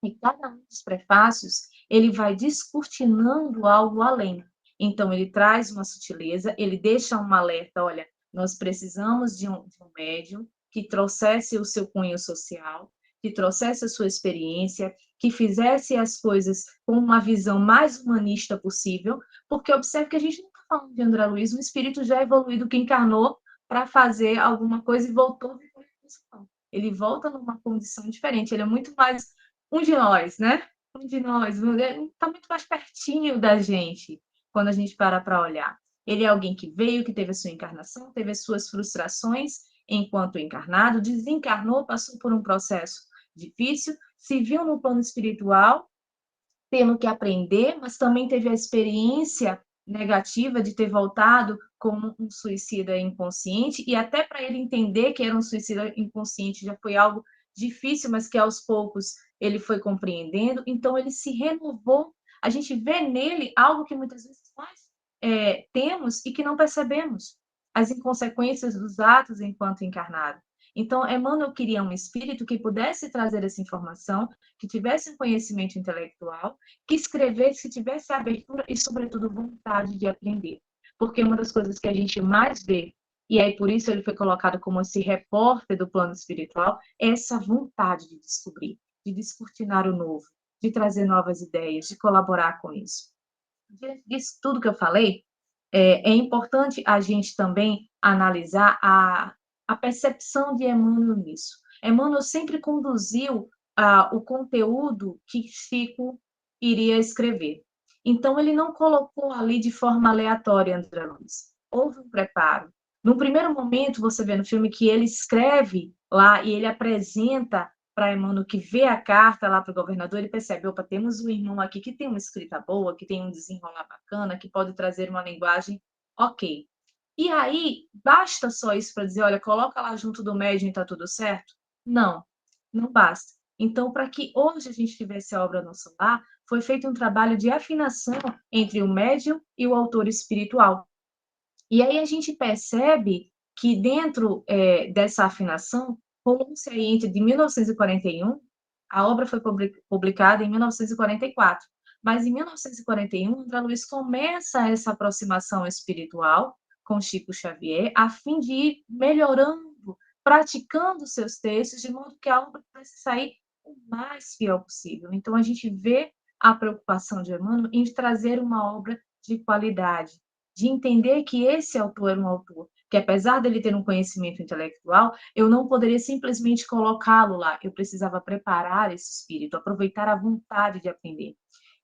E cada um dos prefácios, ele vai descortinando algo além. Então, ele traz uma sutileza, ele deixa um alerta, olha, nós precisamos de um médium que trouxesse o seu cunho social, que trouxesse a sua experiência, que fizesse as coisas com uma visão mais humanista possível, porque observe que a gente não está falando de André Luiz, um espírito já evoluído que encarnou para fazer alguma coisa e voltou. Ele volta numa condição diferente, ele é muito mais um de nós, né? Um de nós, está muito mais pertinho da gente quando a gente para olhar. Ele é alguém que veio, que teve a sua encarnação, teve as suas frustrações enquanto encarnado, desencarnou, passou por um processo difícil, se viu no plano espiritual, tendo que aprender, mas também teve a experiência negativa de ter voltado como um suicida inconsciente, e até para ele entender que era um suicida inconsciente já foi algo difícil, mas que aos poucos ele foi compreendendo, então ele se renovou. A gente vê nele algo que muitas vezes nós temos e que não percebemos, as inconsequências dos atos enquanto encarnado. Então, Emmanuel queria um espírito que pudesse trazer essa informação, que tivesse um conhecimento intelectual, que escrevesse, que tivesse abertura e, sobretudo, vontade de aprender. Porque uma das coisas que a gente mais vê, e aí por isso ele foi colocado como esse repórter do plano espiritual, é essa vontade de descobrir, de descortinar o novo, de trazer novas ideias, de colaborar com isso. Diante disso tudo que eu falei, é importante a gente também analisar a percepção de Emmanuel nisso. Emmanuel sempre conduziu o conteúdo que Chico iria escrever. Então, ele não colocou ali de forma aleatória, André Luiz. Houve um preparo. No primeiro momento, você vê no filme que ele escreve lá e ele apresenta para Emmanuel, que vê a carta lá para o governador, ele percebe, opa, temos um irmão aqui que tem uma escrita boa, que tem um desenrolar bacana, que pode trazer uma linguagem ok. E aí, basta só isso para dizer, olha, coloca lá junto do médium e está tudo certo? Não, não basta. Então, para que hoje a gente tivesse a obra Nosso Lar, foi feito um trabalho de afinação entre o médium e o autor espiritual. E aí a gente percebe que dentro dessa afinação, rolou-se aí entre de 1941, a obra foi publicada em 1944, mas em 1941, André Luiz começa essa aproximação espiritual com Chico Xavier, a fim de ir melhorando, praticando seus textos, de modo que a obra pudesse sair o mais fiel possível. Então, a gente vê a preocupação de Emmanuel em trazer uma obra de qualidade, de entender que esse autor era um autor que, apesar dele ter um conhecimento intelectual, eu não poderia simplesmente colocá-lo lá, eu precisava preparar esse espírito, aproveitar a vontade de aprender.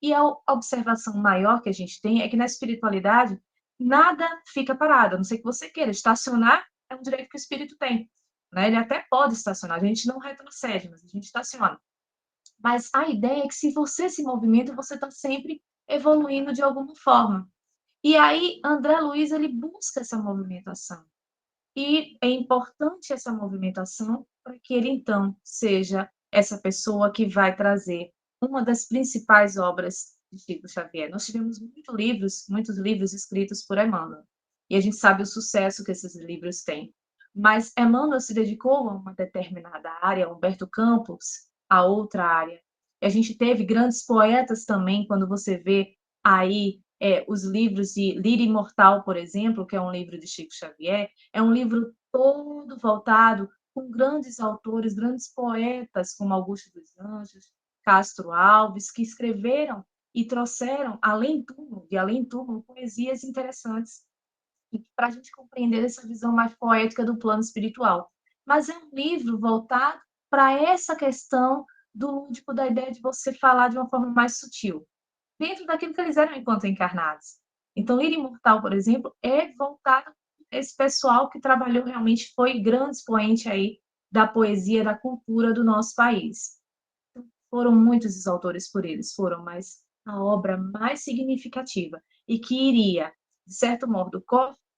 E a observação maior que a gente tem é que na espiritualidade nada fica parado, a não ser que você queira. Estacionar é um direito que o espírito tem, né? Ele até pode estacionar, a gente não retrocede, mas a gente estaciona. Mas a ideia é que se você se movimenta, você está sempre evoluindo de alguma forma. E aí, André Luiz, ele busca essa movimentação. E é importante essa movimentação para que ele, então, seja essa pessoa que vai trazer uma das principais obras de Chico Xavier. Nós tivemos muitos livros escritos por Emmanuel. E a gente sabe o sucesso que esses livros têm. Mas Emmanuel se dedicou a uma determinada área, Humberto Campos a outra área. E a gente teve grandes poetas também, quando você vê aí os livros de Lírio Imortal, por exemplo, que é um livro de Chico Xavier, é um livro todo voltado com grandes autores, grandes poetas, como Augusto dos Anjos, Castro Alves, que escreveram e trouxeram, além túmulo, poesias interessantes, para a gente compreender essa visão mais poética do plano espiritual. Mas é um livro voltado para essa questão do lúdico, da ideia de você falar de uma forma mais sutil, dentro daquilo que eles eram enquanto encarnados. Então, Lírio Imortal, por exemplo, é voltado a esse pessoal que trabalhou realmente, foi grande expoente aí da poesia, da cultura do nosso país. Foram muitos os autores por eles, foram, mas a obra mais significativa e que iria, de certo modo,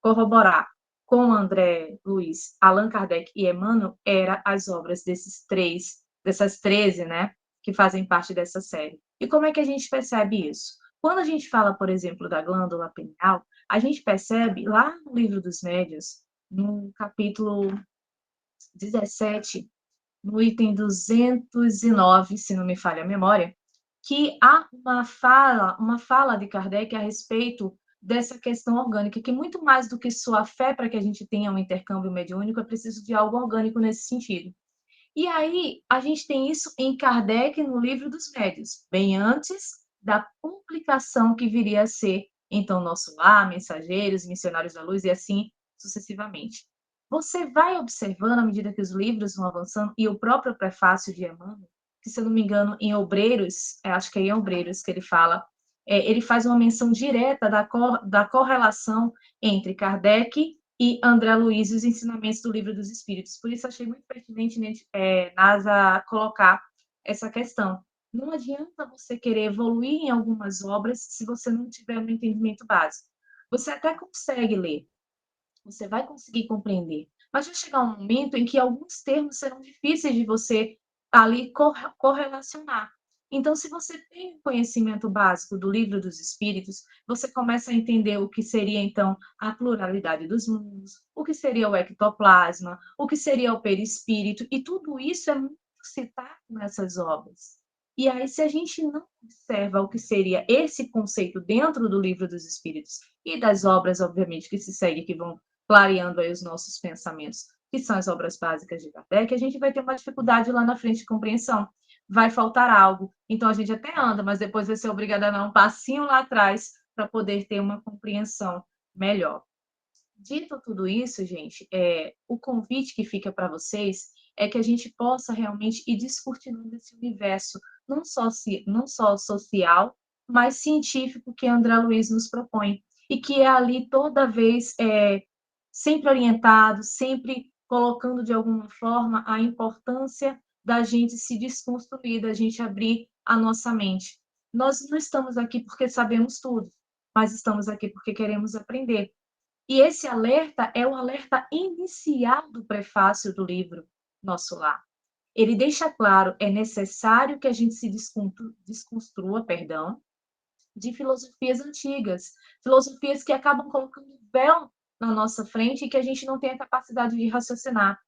corroborar com André Luiz, Allan Kardec e Emmanuel, era as obras dessas 13, né, que fazem parte dessa série. E como é que a gente percebe isso? Quando a gente fala, por exemplo, da glândula pineal, a gente percebe lá no Livro dos Médiuns, no capítulo 17, no item 209, se não me falha a memória, que há uma fala de Kardec a respeito dessa questão orgânica, que muito mais do que sua fé para que a gente tenha um intercâmbio mediúnico, é preciso de algo orgânico nesse sentido. E aí, a gente tem isso em Kardec no Livro dos Médiuns, bem antes da publicação que viria a ser, então, Nosso Lar, Mensageiros, Missionários da Luz e assim sucessivamente. Você vai observando, à medida que os livros vão avançando, e o próprio prefácio de Emmanuel, que, se eu não me engano, em Obreiros, acho que é em Obreiros que ele fala, ele faz uma menção direta da correlação entre Kardec e André Luiz e os ensinamentos do Livro dos Espíritos. Por isso, achei muito pertinente, NASA, colocar essa questão. Não adianta você querer evoluir em algumas obras se você não tiver um entendimento básico. Você até consegue ler, você vai conseguir compreender, mas vai chegar um momento em que alguns termos serão difíceis de você ali correlacionar. Então, se você tem conhecimento básico do Livro dos Espíritos, você começa a entender o que seria, então, a pluralidade dos mundos, o que seria o ectoplasma, o que seria o perispírito, e tudo isso é muito citado nessas obras. E aí, se a gente não observa o que seria esse conceito dentro do Livro dos Espíritos e das obras, obviamente, que se seguem, que vão clareando aí os nossos pensamentos, que são as obras básicas de Kardec, a gente vai ter uma dificuldade lá na frente de compreensão. Vai faltar algo. Então, a gente até anda, mas depois vai ser obrigada a dar um passinho lá atrás para poder ter uma compreensão melhor. Dito tudo isso, gente, o convite que fica para vocês é que a gente possa realmente ir descortinando esse universo, não só social, mas científico que André Luiz nos propõe. E que é ali toda vez sempre orientado, sempre colocando de alguma forma a importância da gente se desconstruir, da gente abrir a nossa mente. Nós não estamos aqui porque sabemos tudo, mas estamos aqui porque queremos aprender. E esse alerta é o alerta inicial do prefácio do livro Nosso Lar. Ele deixa claro, é necessário que a gente se desconstrua, de filosofias antigas, filosofias que acabam colocando véu na nossa frente e que a gente não tem a capacidade de raciocinar.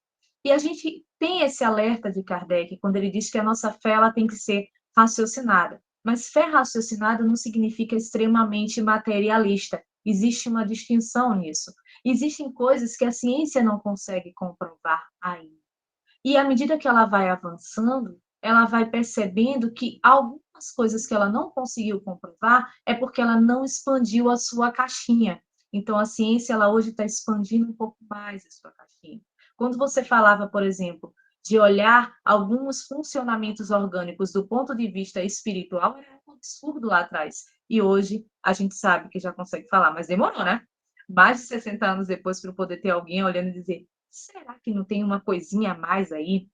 E a gente tem esse alerta de Kardec, quando ele diz que a nossa fé ela tem que ser raciocinada. Mas fé raciocinada não significa extremamente materialista. Existe uma distinção nisso. Existem coisas que a ciência não consegue comprovar ainda. E à medida que ela vai avançando, ela vai percebendo que algumas coisas que ela não conseguiu comprovar é porque ela não expandiu a sua caixinha. Então, a ciência, ela hoje está expandindo um pouco mais a sua caixinha. Quando você falava, por exemplo, de olhar alguns funcionamentos orgânicos do ponto de vista espiritual, era um absurdo lá atrás. E hoje a gente sabe que já consegue falar, mas demorou, né? Mais de 60 anos depois para poder ter alguém olhando e dizer: será que não tem uma coisinha a mais aí?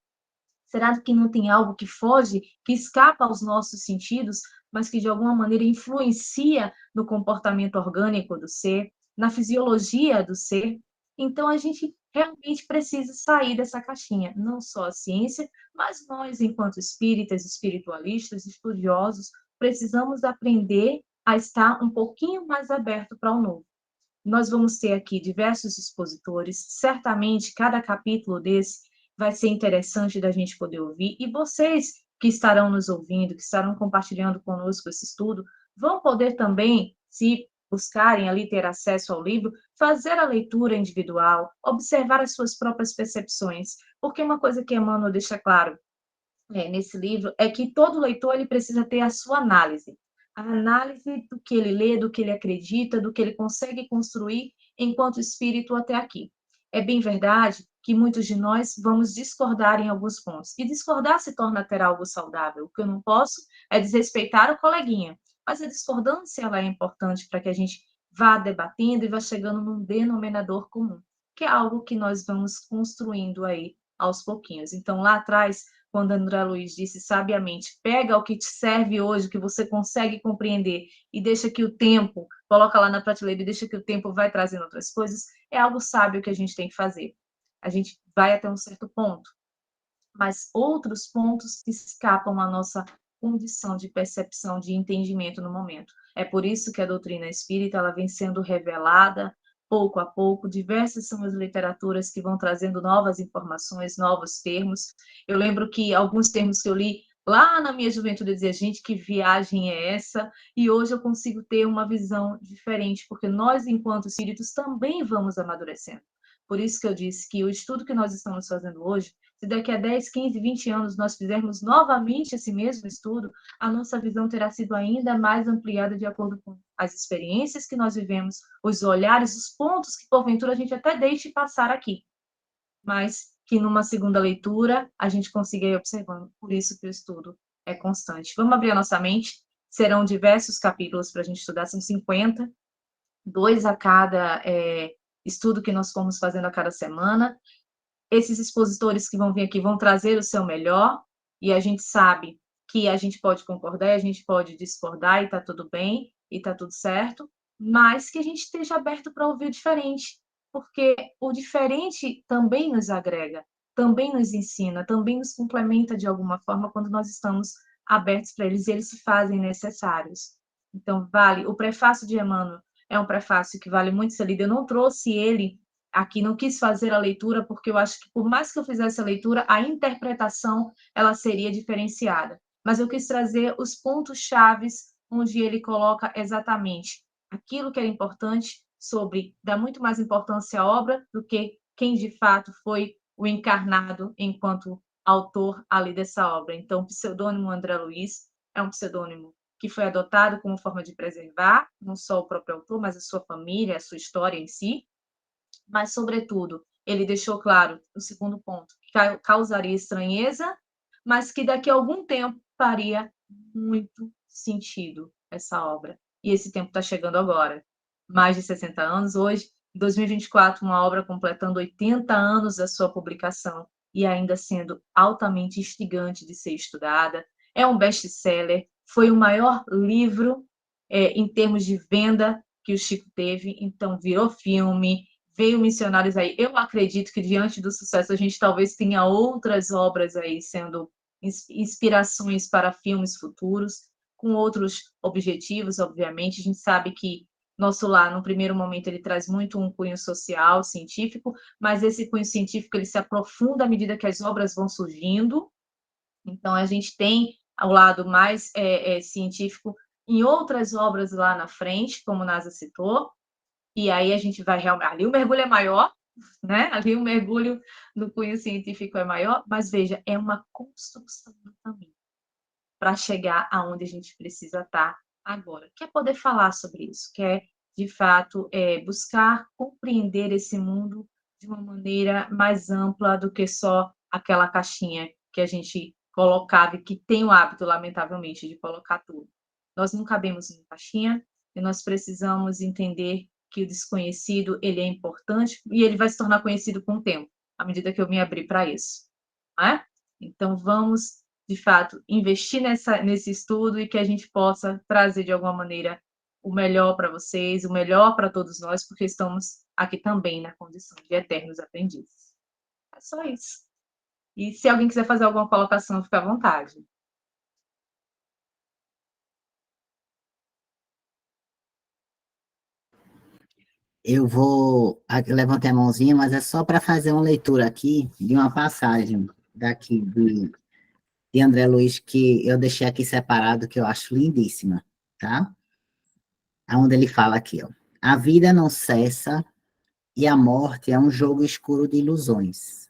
Será que não tem algo que foge, que escapa aos nossos sentidos, mas que de alguma maneira influencia no comportamento orgânico do ser, na fisiologia do ser? Então a gente realmente precisa sair dessa caixinha, não só a ciência, mas nós, enquanto espíritas, espiritualistas, estudiosos, precisamos aprender a estar um pouquinho mais aberto para o novo. Nós vamos ter aqui diversos expositores, certamente cada capítulo desse vai ser interessante da gente poder ouvir, e vocês que estarão nos ouvindo, que estarão compartilhando conosco esse estudo, vão poder também, se buscarem ali ter acesso ao livro, fazer a leitura individual, observar as suas próprias percepções, porque uma coisa que Emmanuel deixa claro nesse livro é que todo leitor ele precisa ter a sua análise. A análise do que ele lê, do que ele acredita, do que ele consegue construir enquanto espírito até aqui. É bem verdade que muitos de nós vamos discordar em alguns pontos. E discordar se torna ter algo saudável. O que eu não posso é desrespeitar o coleguinha. Mas a discordância ela é importante para que a gente vá debatendo e vá chegando num denominador comum, que é algo que nós vamos construindo aí aos pouquinhos. Então, lá atrás, quando André Luiz disse sabiamente, pega o que te serve hoje, que você consegue compreender, e deixa que o tempo, coloca lá na prateleira e deixa que o tempo vai trazendo outras coisas, é algo sábio que a gente tem que fazer. A gente vai até um certo ponto, mas outros pontos escapam à nossa condição de percepção, de entendimento no momento. É por isso que a doutrina espírita ela vem sendo revelada pouco a pouco, diversas são as literaturas que vão trazendo novas informações, novos termos. Eu lembro que alguns termos que eu li lá na minha juventude dizia, gente, que viagem é essa? E hoje eu consigo ter uma visão diferente, porque nós, enquanto espíritos, também vamos amadurecendo. Por isso que eu disse que o estudo que nós estamos fazendo hoje, se daqui a 10, 15, 20 anos nós fizermos novamente esse mesmo estudo, a nossa visão terá sido ainda mais ampliada de acordo com as experiências que nós vivemos, os olhares, os pontos que porventura a gente até deixe passar aqui, mas que numa segunda leitura a gente consiga ir observando. Por isso que o estudo é constante. Vamos abrir a nossa mente, serão diversos capítulos para a gente estudar, são 50, 2 a cada estudo que nós fomos fazendo a cada semana. Esses expositores que vão vir aqui vão trazer o seu melhor, e a gente sabe que a gente pode concordar, a gente pode discordar, e está tudo bem, e está tudo certo, mas que a gente esteja aberto para ouvir o diferente, porque o diferente também nos agrega, também nos ensina, também nos complementa de alguma forma quando nós estamos abertos para eles, e eles se fazem necessários. Então, vale, o prefácio de Emmanuel é um prefácio que vale muito ser lido. Eu não trouxe ele aqui, não quis fazer a leitura, porque eu acho que por mais que eu fizesse a leitura, a interpretação ela seria diferenciada. Mas eu quis trazer os pontos chaves onde ele coloca exatamente aquilo que era importante sobre dar muito mais importância à obra do que quem de fato foi o encarnado enquanto autor ali dessa obra. Então, o pseudônimo André Luiz é um pseudônimo que foi adotado como forma de preservar não só o próprio autor, mas a sua família, a sua história em si, mas, sobretudo, ele deixou claro, o segundo ponto, que causaria estranheza, mas que daqui a algum tempo faria muito sentido essa obra. E esse tempo está chegando agora. Mais de 60 anos, hoje, em 2024, uma obra completando 80 anos da sua publicação e ainda sendo altamente instigante de ser estudada. É um best-seller, foi o maior livro em termos de venda que o Chico teve, então virou filme, veio Missionários aí. Eu acredito que diante do sucesso a gente talvez tenha outras obras aí sendo inspirações para filmes futuros, com outros objetivos, obviamente. A gente sabe que nosso lar, no primeiro momento, ele traz muito um cunho social, científico, mas esse cunho científico ele se aprofunda à medida que as obras vão surgindo. Então, a gente tem ao lado mais científico em outras obras lá na frente, como Nasa citou, e aí a gente vai realmente... Ali o mergulho é maior, né? Ali o mergulho no cunho científico é maior, mas veja, é uma construção do caminho para chegar aonde a gente precisa estar agora. Quer poder falar sobre isso, quer, de fato, buscar compreender esse mundo de uma maneira mais ampla do que só aquela caixinha que a gente colocava e que tem o hábito, lamentavelmente, de colocar tudo. Nós não cabemos em caixinha e nós precisamos entender que o desconhecido ele é importante e ele vai se tornar conhecido com o tempo, à medida que eu me abrir para isso. Não é? Então, vamos, de fato, investir nesse estudo e que a gente possa trazer, de alguma maneira, o melhor para vocês, o melhor para todos nós, porque estamos aqui também na condição de eternos aprendizes. É só isso. E se alguém quiser fazer alguma colocação, fica à vontade. Eu vou levantar a mãozinha, mas é só para fazer uma leitura aqui de uma passagem daqui de André Luiz, que eu deixei aqui separado, que eu acho lindíssima, tá? Onde ele fala aqui, ó. A vida não cessa e a morte é um jogo escuro de ilusões.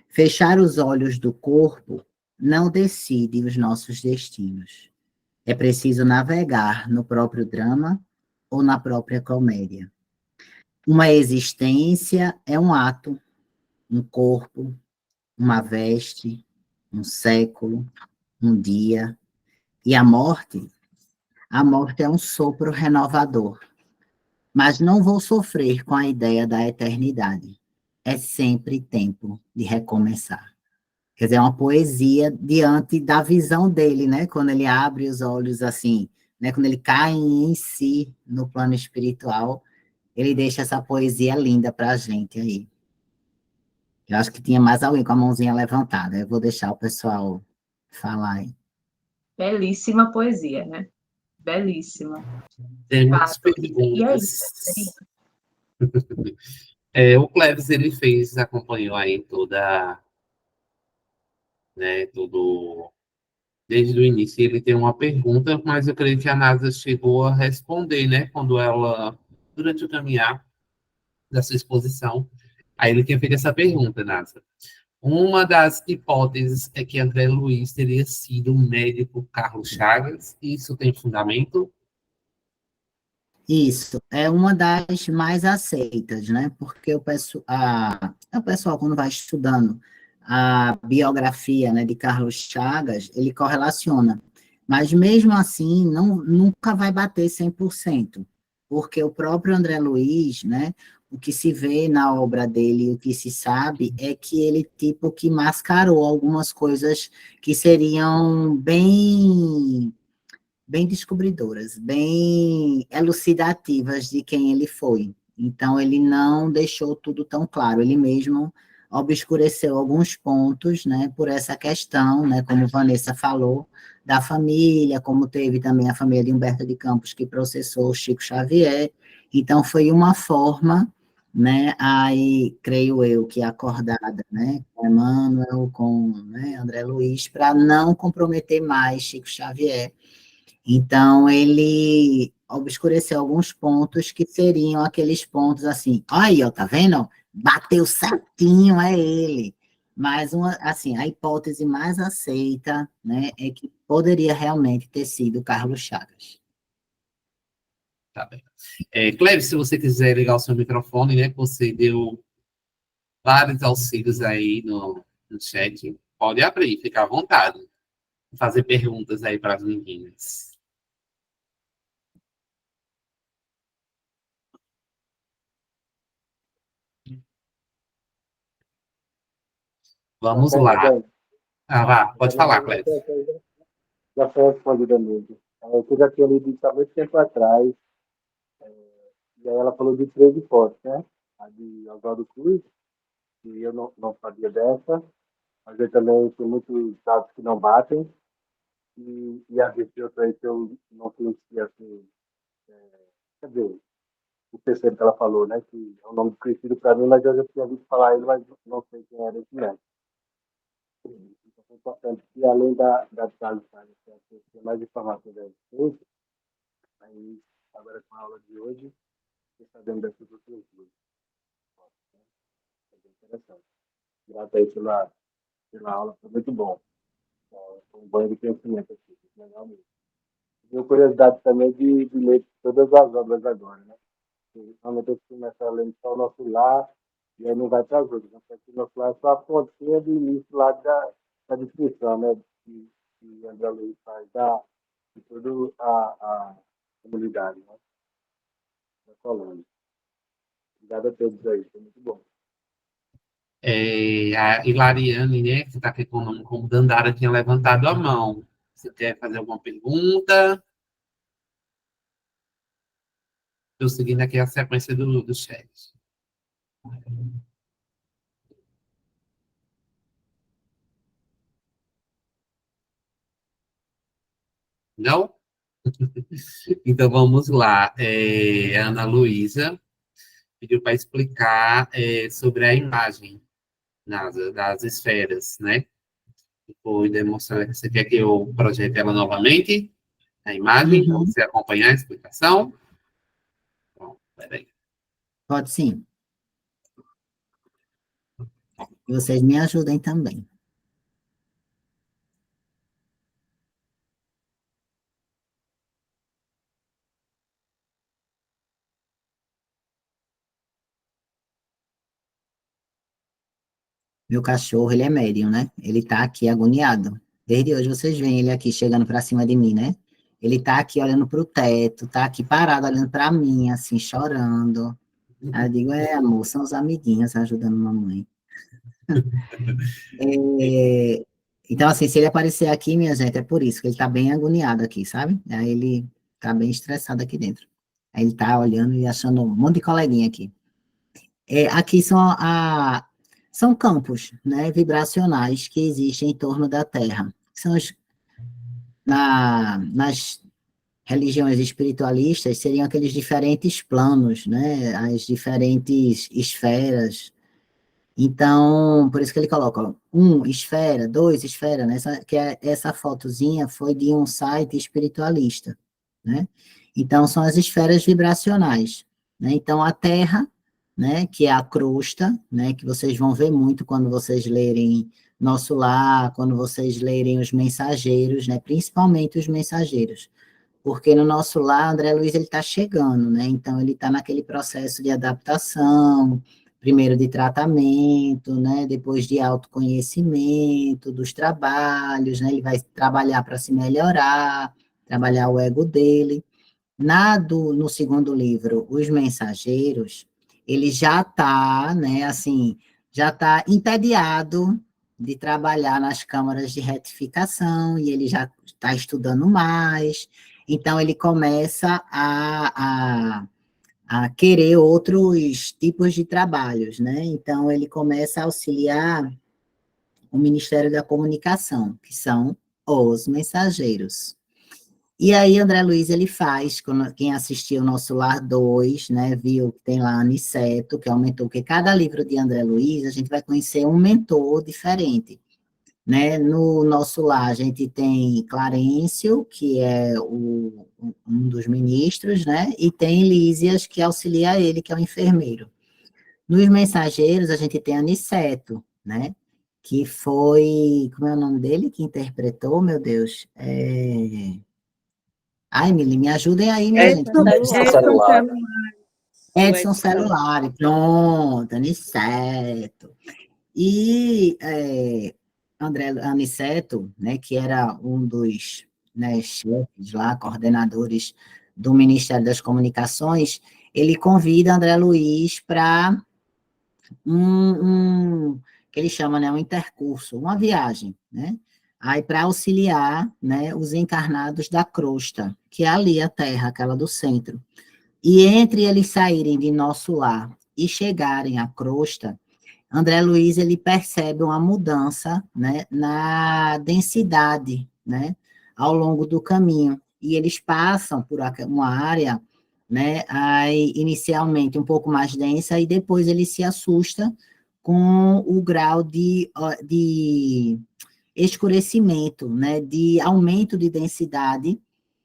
Fechar os olhos do corpo não decide os nossos destinos. É preciso navegar no próprio drama ou na própria comédia. Uma existência é um ato, um corpo, uma veste, um século, um dia. E a morte é um sopro renovador. Mas não vou sofrer com a ideia da eternidade. É sempre tempo de recomeçar. Quer dizer, é uma poesia diante da visão dele, né? Quando ele abre os olhos assim, né? Quando ele cai em si no plano espiritual, ele deixa essa poesia linda para a gente aí. Eu acho que tinha mais alguém com a mãozinha levantada. Eu vou deixar o pessoal falar aí. Belíssima poesia, né? Belíssima. Tem muitas Fato. E é isso, assim, perguntas. O Cleves, ele fez, acompanhou aí toda, né, todo, desde o início. Ele tem uma pergunta, mas eu creio que a NASA chegou a responder, né, quando ela, durante o caminhar da sua exposição, aí ele tinha feito essa pergunta, NASA. Uma das hipóteses é que André Luiz teria sido o médico Carlos Chagas. Isso tem fundamento? Isso, é uma das mais aceitas, né? Porque o pessoal, quando vai estudando a biografia, né, de Carlos Chagas, ele correlaciona. Mas mesmo assim, nunca vai bater 100%, porque o próprio André Luiz, né, o que se vê na obra dele, o que se sabe, é que ele, tipo, que mascarou algumas coisas que seriam bem descobridoras, bem elucidativas de quem ele foi. Então, ele não deixou tudo tão claro, ele mesmo obscureceu alguns pontos, né, por essa questão, né, como Vanessa falou, da família, como teve também a família de Humberto de Campos que processou Chico Xavier. Então, foi uma forma, né, aí, creio eu, que acordada, né, com Emmanuel, com, né, André Luiz, para não comprometer mais Chico Xavier. Então, ele obscureceu alguns pontos que seriam aqueles pontos assim, aí, ó, tá vendo? Bateu certinho, é ele. Mas, assim, a hipótese mais aceita, né, é que poderia realmente ter sido Carlos Chagas. Tá bem. Cleves, se você quiser ligar o seu microfone, né, que você deu vários auxílios aí no chat, pode abrir, fica à vontade. Fazer perguntas aí para as meninas. Vamos lá. Ah, vá, pode falar, Cleves. Já foi respondida mesmo. Eu já tinha lido isso há muito tempo atrás, e aí ela falou de três hipóteses, né? A de Oswaldo Cruz, que eu não sabia dessa, mas eu também tem muitos dados que não batem, e a desse outro aí que eu não conhecia, assim, quer dizer, o terceiro que ela falou, né? Que é um nome conhecido para mim, mas eu já tinha ouvido falar ele, mas não sei quem era esse médico. Então, é importante que, além da qualidade, ter mais informações a respeito, aí, agora com a aula de hoje, fiquei sabendo dessas outras duas. Né? É bem interessante. Grato aí pela aula, foi muito bom. Foi um banho de conhecimento aqui, muito legal mesmo. Tenho curiosidade também de ler todas as obras agora, né? Porque normalmente a gente começa lendo só o nosso lar e aí não vai para as outras. Né? Porque o nosso lar é só a pontinha do início lá da descrição, né? Que André Luiz faz de toda a comunidade, né? Da colônia. Obrigado a todos aí, foi muito bom. A Hilariane, né, que está aqui como Dandara, tinha levantado a mão. Você quer fazer alguma pergunta? Estou seguindo aqui a sequência do chat. Não? Então vamos lá. A Ana Luísa pediu para explicar sobre a imagem das esferas, né? Foi demonstrar que você quer que eu projete ela novamente, a imagem, para Uhum, você acompanhar a explicação. Bom, peraí. pode sim. E vocês me ajudem também. Meu cachorro, ele é médium, né? Ele tá aqui agoniado. Desde hoje vocês veem ele aqui chegando para cima de mim, né? Ele tá aqui olhando para o teto, tá aqui parado olhando para mim, assim, chorando. Aí eu digo, amor, são os amiguinhos ajudando a mamãe. É, então, assim, se ele aparecer aqui, minha gente, é por isso que ele tá bem agoniado aqui, sabe? Aí ele tá bem estressado aqui dentro. Aí ele tá olhando e achando um monte de coleguinha aqui. Aqui são campos, né, vibracionais que existem em torno da Terra. Nas religiões espiritualistas, seriam aqueles diferentes planos, né, as diferentes esferas. Então, por isso que ele coloca, ó, esfera, dois, esfera, né? Essa fotozinha foi de um site espiritualista, né? Então, são as esferas vibracionais, né? Então, a Terra, né, que é a crosta, né, que vocês vão ver muito quando vocês lerem Nosso Lar, quando vocês lerem os mensageiros, né, principalmente os mensageiros, porque no Nosso Lar, André Luiz, ele está chegando, né? Então, ele está naquele processo de adaptação, primeiro de tratamento, né? Depois de autoconhecimento dos trabalhos, né? Ele vai trabalhar para se melhorar, trabalhar o ego dele. No segundo livro, Os Mensageiros, ele já está, né, assim, já está entediado de trabalhar nas câmaras de retificação, e ele já está estudando mais, então ele começa a querer outros tipos de trabalhos, né? Então ele começa a auxiliar o Ministério da Comunicação, que são os mensageiros. E aí, André Luiz, ele faz, quem assistiu o Nosso Lar 2, né, viu que tem lá Aniceto, que é um mentor, porque cada livro de André Luiz, a gente vai conhecer um mentor diferente, né? No Nosso Lar, a gente tem Clarencio, que é um dos ministros, né, e tem Lísias, que auxilia ele, que é o enfermeiro. Nos Mensageiros, a gente tem Aniceto, né, que foi, como é o nome dele, que interpretou, meu Deus, Ai, Mili, me ajudem aí, minha gente. Edson, Como é? Edson Edson celular. Celular. O Edson Edson. Celular, pronto, Aniceto. E André Aniceto, né, que era um dos, né, chefes lá, coordenadores do Ministério das Comunicações, ele convida André Luiz para que ele chama, né, um intercurso, uma viagem, né? Aí para auxiliar, né, os encarnados da crosta, que é ali a Terra, aquela do centro. E entre eles saírem de Nosso Lar e chegarem à crosta, André Luiz ele percebe uma mudança, né, na densidade, né, ao longo do caminho. E eles passam por uma área, né, aí, inicialmente um pouco mais densa, e depois ele se assusta com o grau de escurecimento, né, de aumento de densidade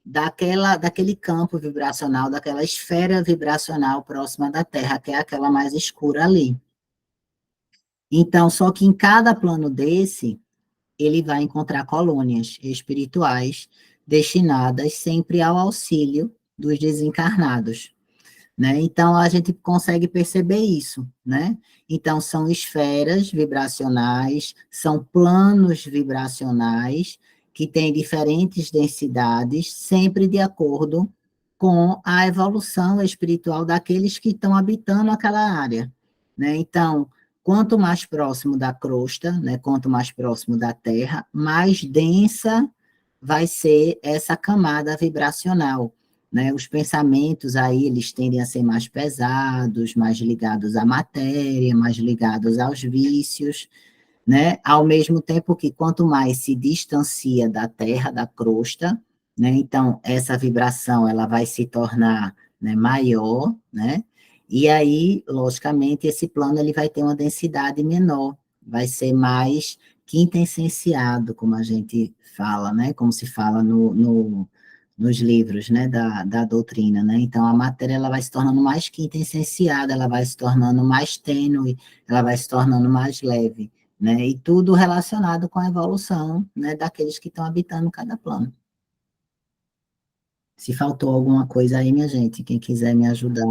daquele campo vibracional, daquela esfera vibracional próxima da Terra, que é aquela mais escura ali. Então, só que em cada plano desse, ele vai encontrar colônias espirituais destinadas sempre ao auxílio dos desencarnados, né? Então, a gente consegue perceber isso, né? Então, são esferas vibracionais, são planos vibracionais que têm diferentes densidades, sempre de acordo com a evolução espiritual daqueles que estão habitando aquela área, né? Então, quanto mais próximo da crosta, né, quanto mais próximo da Terra, mais densa vai ser essa camada vibracional, né? Os pensamentos aí, eles tendem a ser mais pesados, mais ligados à matéria, mais ligados aos vícios, né? Ao mesmo tempo que quanto mais se distancia da Terra, da crosta, né? Então, essa vibração, ela vai se tornar, né, maior, né? E aí, logicamente, esse plano, ele vai ter uma densidade menor, vai ser mais quintessenciado, como a gente fala, né? Como se fala nos livros, né, da doutrina, né? Então, a matéria, ela vai se tornando mais quintessenciada, ela vai se tornando mais tênue, ela vai se tornando mais leve, né? E tudo relacionado com a evolução, né, daqueles que estão habitando cada plano. Se faltou alguma coisa aí, minha gente, quem quiser me ajudar.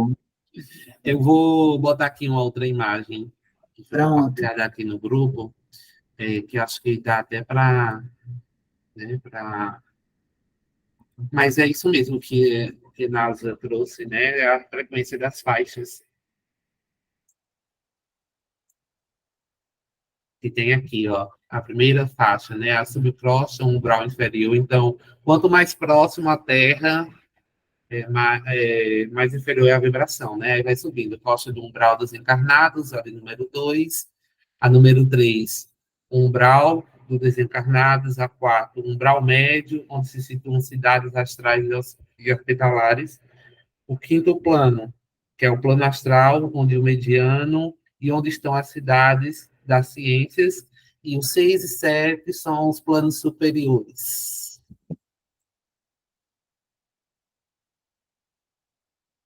Eu vou botar aqui uma outra imagem que foi Pronto. compartilhado aqui no grupo, que acho que dá até para, né, mas é isso mesmo que NASA trouxe, né? É a frequência das faixas que tem aqui, ó. A primeira faixa, né? A subcrosta, um umbral inferior. Então, quanto mais próximo à Terra, mais inferior é a vibração, né? Aí vai subindo. Costa do umbral dos encarnados, ali número 2. A número 3, umbral dos desencarnados. A 4, umbral médio, onde se situam cidades astrais e hospitalares. O quinto plano, que é o plano astral, onde o mediano e onde estão as cidades das ciências. E o 6 e 7 são os planos superiores.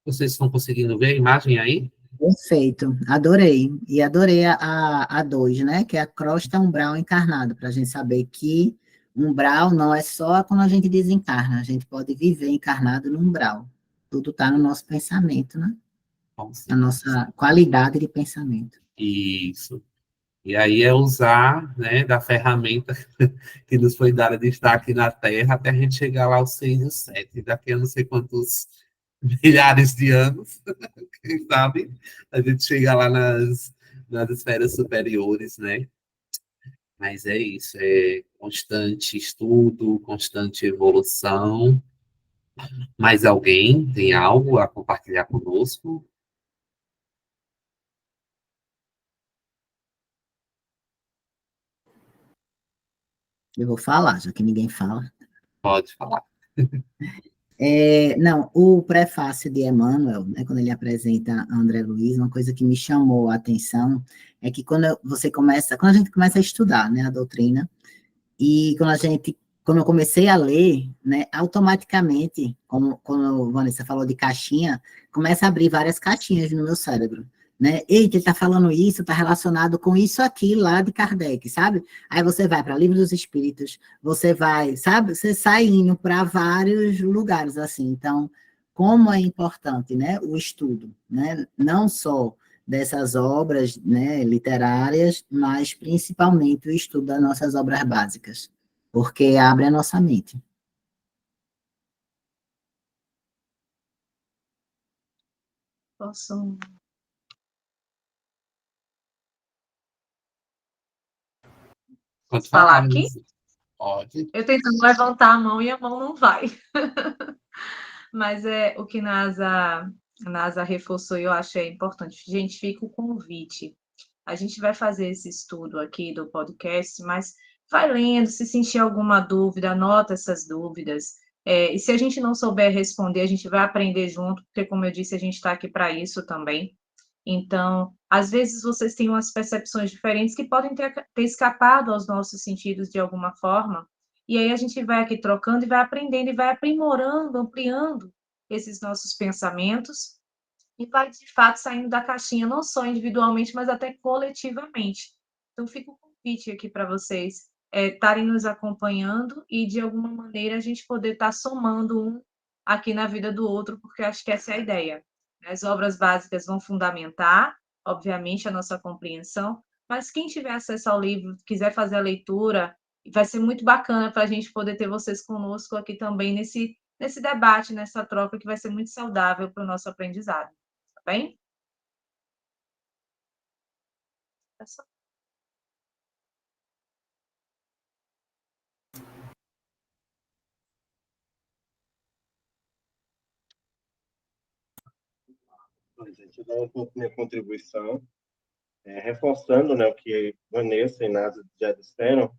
Vocês estão conseguindo ver a imagem aí? Perfeito, adorei. E adorei a 2, né? Que é a crosta umbral encarnado, para a gente saber que umbral não é só quando a gente desencarna, a gente pode viver encarnado no umbral. Tudo está no nosso pensamento, né? Bom, Na sim. nossa qualidade de pensamento. Isso. E aí é usar, né, da ferramenta que nos foi dada de estar aqui na Terra até a gente chegar lá aos 6 e os 7. Daqui a não sei quantos milhares de anos, quem sabe, a gente chega lá nas esferas superiores, né? Mas é isso, é constante estudo, constante evolução. Mais alguém tem algo a compartilhar conosco? Eu vou falar, já que ninguém fala. Pode falar. Não, o prefácio de Emmanuel, né, quando ele apresenta André Luiz, uma coisa que me chamou a atenção é que quando a gente começa a estudar, né, a doutrina, e quando eu comecei a ler, né, automaticamente, como quando a Vanessa falou de caixinha, começa a abrir várias caixinhas no meu cérebro, né? Eita, ele está falando isso, está relacionado com isso aqui lá de Kardec, sabe? Aí você vai para Livro dos Espíritos, você vai, sabe? Você sai indo para vários lugares assim. Então, como é importante, né, o estudo, né? Não só dessas obras, né, literárias, mas principalmente o estudo das nossas obras básicas, porque abre a nossa mente. Posso Pode falar falar, aqui? pode. Eu tentando levantar a mão e a mão não vai. Mas é o que a NASA reforçou e eu achei importante. Gente, fica o convite. A gente vai fazer esse estudo aqui do podcast, mas vai lendo, se sentir alguma dúvida, anota essas dúvidas. E se a gente não souber responder, a gente vai aprender junto, porque, como eu disse, a gente está aqui para isso também. Então, às vezes vocês têm umas percepções diferentes que podem ter escapado aos nossos sentidos de alguma forma, e aí a gente vai aqui trocando e vai aprendendo e vai aprimorando, ampliando esses nossos pensamentos e vai, de fato, saindo da caixinha, não só individualmente, mas até coletivamente. Então, fica o convite aqui para vocês estarem nos acompanhando e, de alguma maneira, a gente poder estar somando um aqui na vida do outro, porque acho que essa é a ideia. As obras básicas vão fundamentar, obviamente, a nossa compreensão, mas quem tiver acesso ao livro, quiser fazer a leitura, vai ser muito bacana para a gente poder ter vocês conosco aqui também nesse debate, nessa troca, que vai ser muito saudável para o nosso aprendizado. Tá bem? Gente, eu dar um pouco minha contribuição, reforçando, né, o que Vanessa e Nasa já disseram,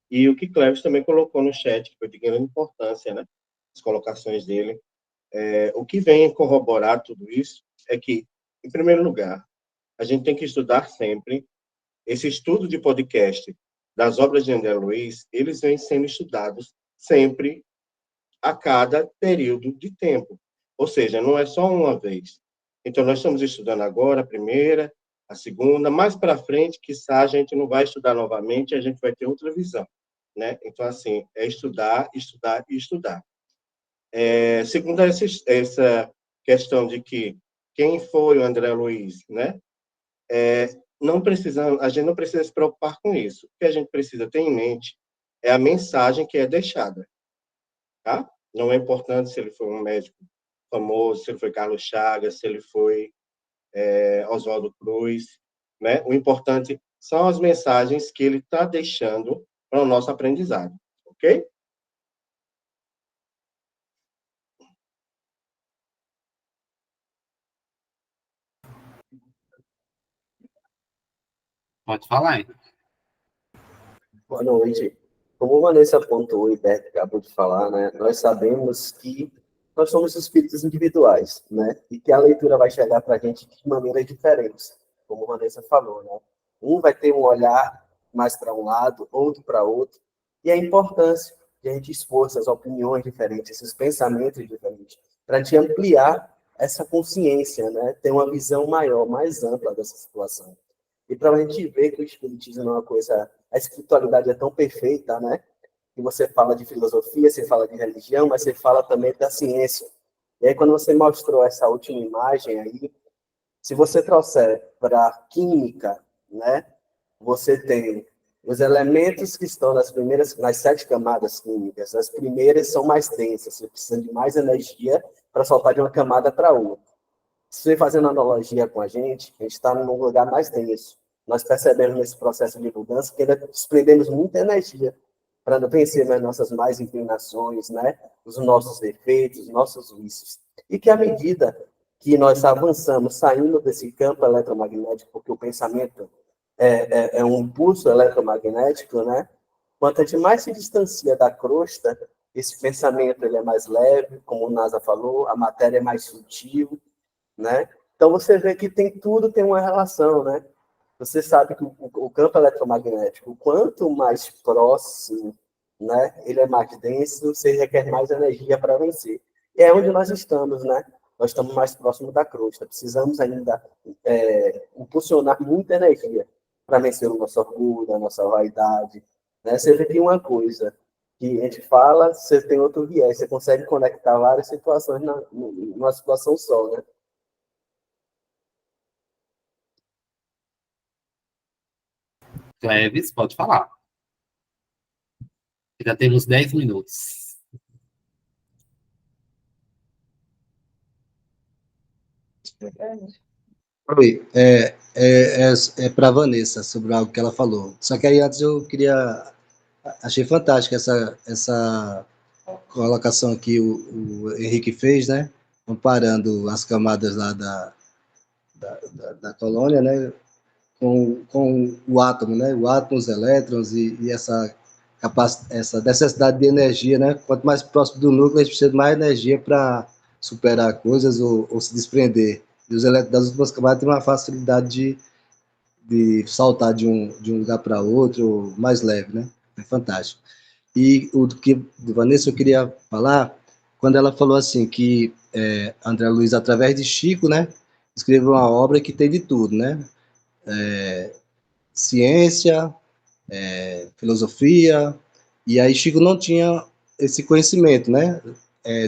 e o que Cleves também colocou no chat, que foi de grande importância, né, as colocações dele. O que vem corroborar tudo isso é que, em primeiro lugar, a gente tem que estudar sempre. Esse estudo de podcast das obras de André Luiz, eles vêm sendo estudados sempre a cada período de tempo. Ou seja, não é só uma vez. Então, nós estamos estudando agora a primeira, a segunda, mais para frente, quiçá a gente não vai estudar novamente, a gente vai ter outra visão, né? Então, assim, é estudar, estudar e estudar. Segundo essa questão de que quem foi o André Luiz, né? a gente não precisa se preocupar com isso. O que a gente precisa ter em mente é a mensagem que é deixada, tá? Não é importante se ele foi um médico famoso, se ele foi Carlos Chagas, se ele foi Oswaldo Cruz, né? O importante são as mensagens que ele está deixando para o nosso aprendizado, ok? Pode falar, hein? Boa noite. Como a Vanessa apontou e Beto acabou de falar, né, nós sabemos que nós somos espíritos individuais, né, e que a leitura vai chegar para a gente de maneiras diferentes, como a Vanessa falou, né. Um vai ter um olhar mais para um lado, outro para outro, e a importância de a gente expor essas opiniões diferentes, esses pensamentos diferentes, para a gente ampliar essa consciência, né, ter uma visão maior, mais ampla dessa situação. E para a gente ver que o espiritismo é uma coisa, a espiritualidade é tão perfeita, né? Que você fala de filosofia, você fala de religião, mas você fala também da ciência. E aí, quando você mostrou essa última imagem aí, se você trouxer para química, né? Você tem os elementos que estão nas 7 camadas químicas. As primeiras são mais densas, você precisa de mais energia para soltar de uma camada para outra. Se fazendo analogia com a gente está num lugar mais denso. Nós percebemos nesse processo de mudança que ainda desprendemos muita energia para vencer as nossas mais inclinações, né? Os nossos defeitos, os nossos vícios. E que à medida que nós avançamos, saindo desse campo eletromagnético, porque o pensamento é um impulso eletromagnético, né? Quanto a gente mais se distancia da crosta, esse pensamento ele é mais leve, como o NASA falou, a matéria é mais sutil, né? Então você vê que tudo tem uma relação, né? Você sabe que o campo eletromagnético, quanto mais próximo, né, ele é mais denso, você requer mais energia para vencer. E é onde nós estamos, né? Nós estamos mais próximos da crosta. Precisamos ainda impulsionar muita energia para vencer o nosso orgulho, a nossa vaidade, né? Você vê que uma coisa que a gente fala, você tem outro viés, você consegue conectar várias situações numa situação só, né? Cleves, pode falar. Ainda temos 10 minutos. Oi, para a Vanessa, sobre algo que ela falou. Só que aí antes eu queria. Achei fantástica essa colocação que o Henrique fez, né? Comparando as camadas lá da colônia, né? Com o átomo, né? O átomo, os elétrons e essa necessidade de energia, né? Quanto mais próximo do núcleo, a gente precisa de mais energia para superar coisas ou se desprender. E os elétrons das últimas camadas têm uma facilidade de saltar de um lugar para outro mais leve, né? É fantástico. E o que Vanessa eu queria falar, quando ela falou assim que André Luiz, através de Chico, né, escreveu uma obra que tem de tudo, né? Ciência, filosofia, e aí Chico não tinha esse conhecimento, né?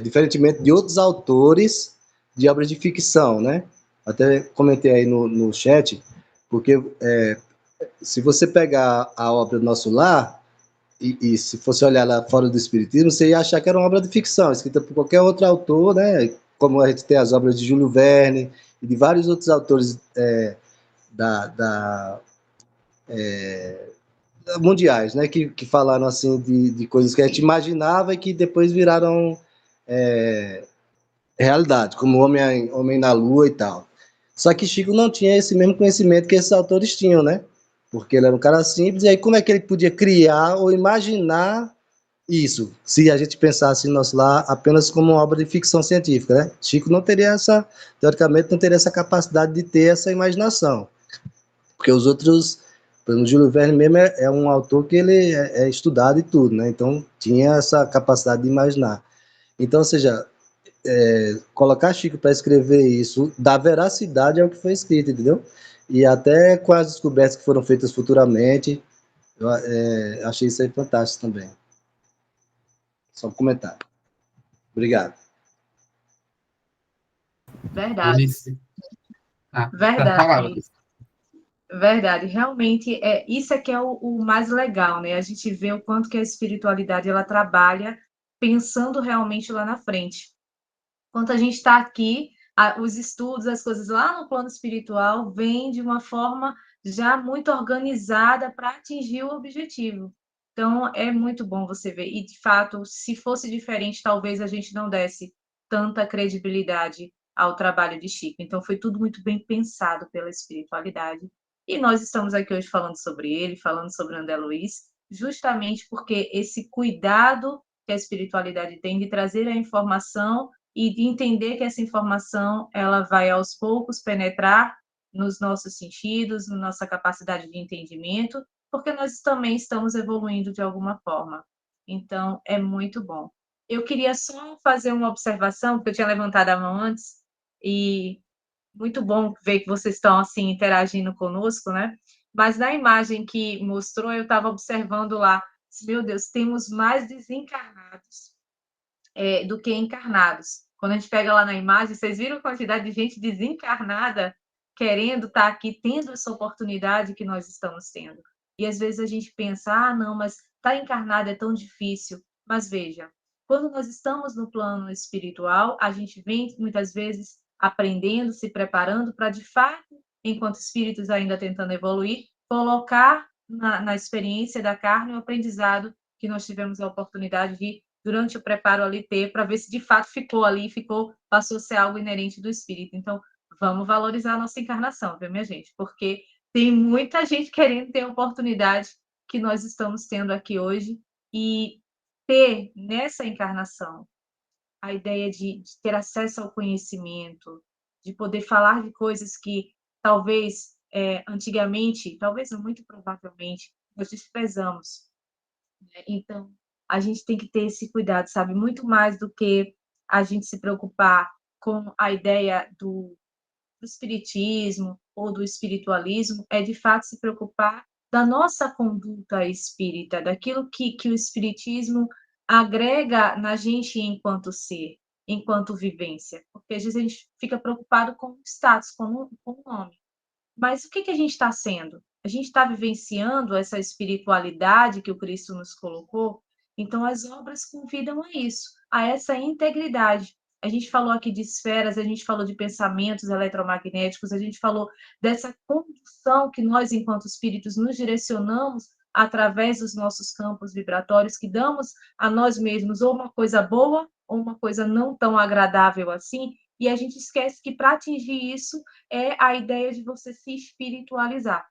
Diferentemente de outros autores de obras de ficção, né? Até comentei aí no chat, porque se você pegar a obra do Nosso Lar, e se fosse olhar lá fora do Espiritismo, você ia achar que era uma obra de ficção, escrita por qualquer outro autor, né? Como a gente tem as obras de Júlio Verne e de vários outros autores da mundiais, né? Que falaram assim de coisas que a gente imaginava e que depois viraram realidade, como Homem na Lua e tal. Só que Chico não tinha esse mesmo conhecimento que esses autores tinham, né? Porque ele era um cara simples, e aí como é que ele podia criar ou imaginar isso, se a gente pensasse Nosso Lar apenas como uma obra de ficção científica, né? Chico não teria teoricamente, não teria essa capacidade de ter essa imaginação. Porque os outros, por exemplo, o Júlio Verne mesmo é um autor que ele é estudado e tudo, né? Então, tinha essa capacidade de imaginar. Então, ou seja, colocar Chico para escrever isso, dá veracidade ao que foi escrito, entendeu? E até com as descobertas que foram feitas futuramente, eu achei isso aí fantástico também. Só um comentário. Obrigado. Verdade. Pode falar, Verdade. Vanessa. Verdade, realmente, isso é que é o mais legal, né? A gente vê o quanto que a espiritualidade, ela trabalha pensando realmente lá na frente. Enquanto a gente está aqui, os estudos, as coisas lá no plano espiritual vêm de uma forma já muito organizada para atingir o objetivo. Então, é muito bom você ver. E, de fato, se fosse diferente, talvez a gente não desse tanta credibilidade ao trabalho de Chico. Então, foi tudo muito bem pensado pela espiritualidade. E nós estamos aqui hoje falando sobre ele, falando sobre André Luiz, justamente porque esse cuidado que a espiritualidade tem de trazer a informação e de entender que essa informação ela vai aos poucos penetrar nos nossos sentidos, na nossa capacidade de entendimento, porque nós também estamos evoluindo de alguma forma. Então, é muito bom. Eu queria só fazer uma observação, porque eu tinha levantado a mão antes, e muito bom ver que vocês estão assim interagindo conosco, né? Mas na imagem que mostrou, eu estava observando lá, meu Deus, temos mais desencarnados do que encarnados. Quando a gente pega lá na imagem, vocês viram a quantidade de gente desencarnada querendo estar aqui, tendo essa oportunidade que nós estamos tendo. E às vezes a gente pensa, não, mas estar encarnado é tão difícil. Mas veja, quando nós estamos no plano espiritual, a gente vem muitas vezes aprendendo, se preparando para, de fato, enquanto espíritos ainda tentando evoluir, colocar na experiência da carne o aprendizado que nós tivemos a oportunidade de durante o preparo ali ter, para ver se de fato ficou ali, passou a ser algo inerente do espírito. Então, vamos valorizar a nossa encarnação, viu, minha gente? Porque tem muita gente querendo ter a oportunidade que nós estamos tendo aqui hoje e ter nessa encarnação a ideia de ter acesso ao conhecimento, de poder falar de coisas que talvez antigamente, talvez não, muito provavelmente, nós desprezamos. Então, a gente tem que ter esse cuidado, sabe? Muito mais do que a gente se preocupar com a ideia do espiritismo ou do espiritualismo, é de fato se preocupar da nossa conduta espírita, daquilo que o espiritismo agrega na gente enquanto ser, enquanto vivência. Porque às vezes a gente fica preocupado com o status, com o nome. Mas o que a gente está sendo? A gente está vivenciando essa espiritualidade que o Cristo nos colocou? Então, as obras convidam a isso, a essa integridade. A gente falou aqui de esferas, a gente falou de pensamentos eletromagnéticos, a gente falou dessa condução que nós, enquanto espíritos, nos direcionamos através dos nossos campos vibratórios, que damos a nós mesmos ou uma coisa boa ou uma coisa não tão agradável assim, e a gente esquece que para atingir isso é a ideia de você se espiritualizar.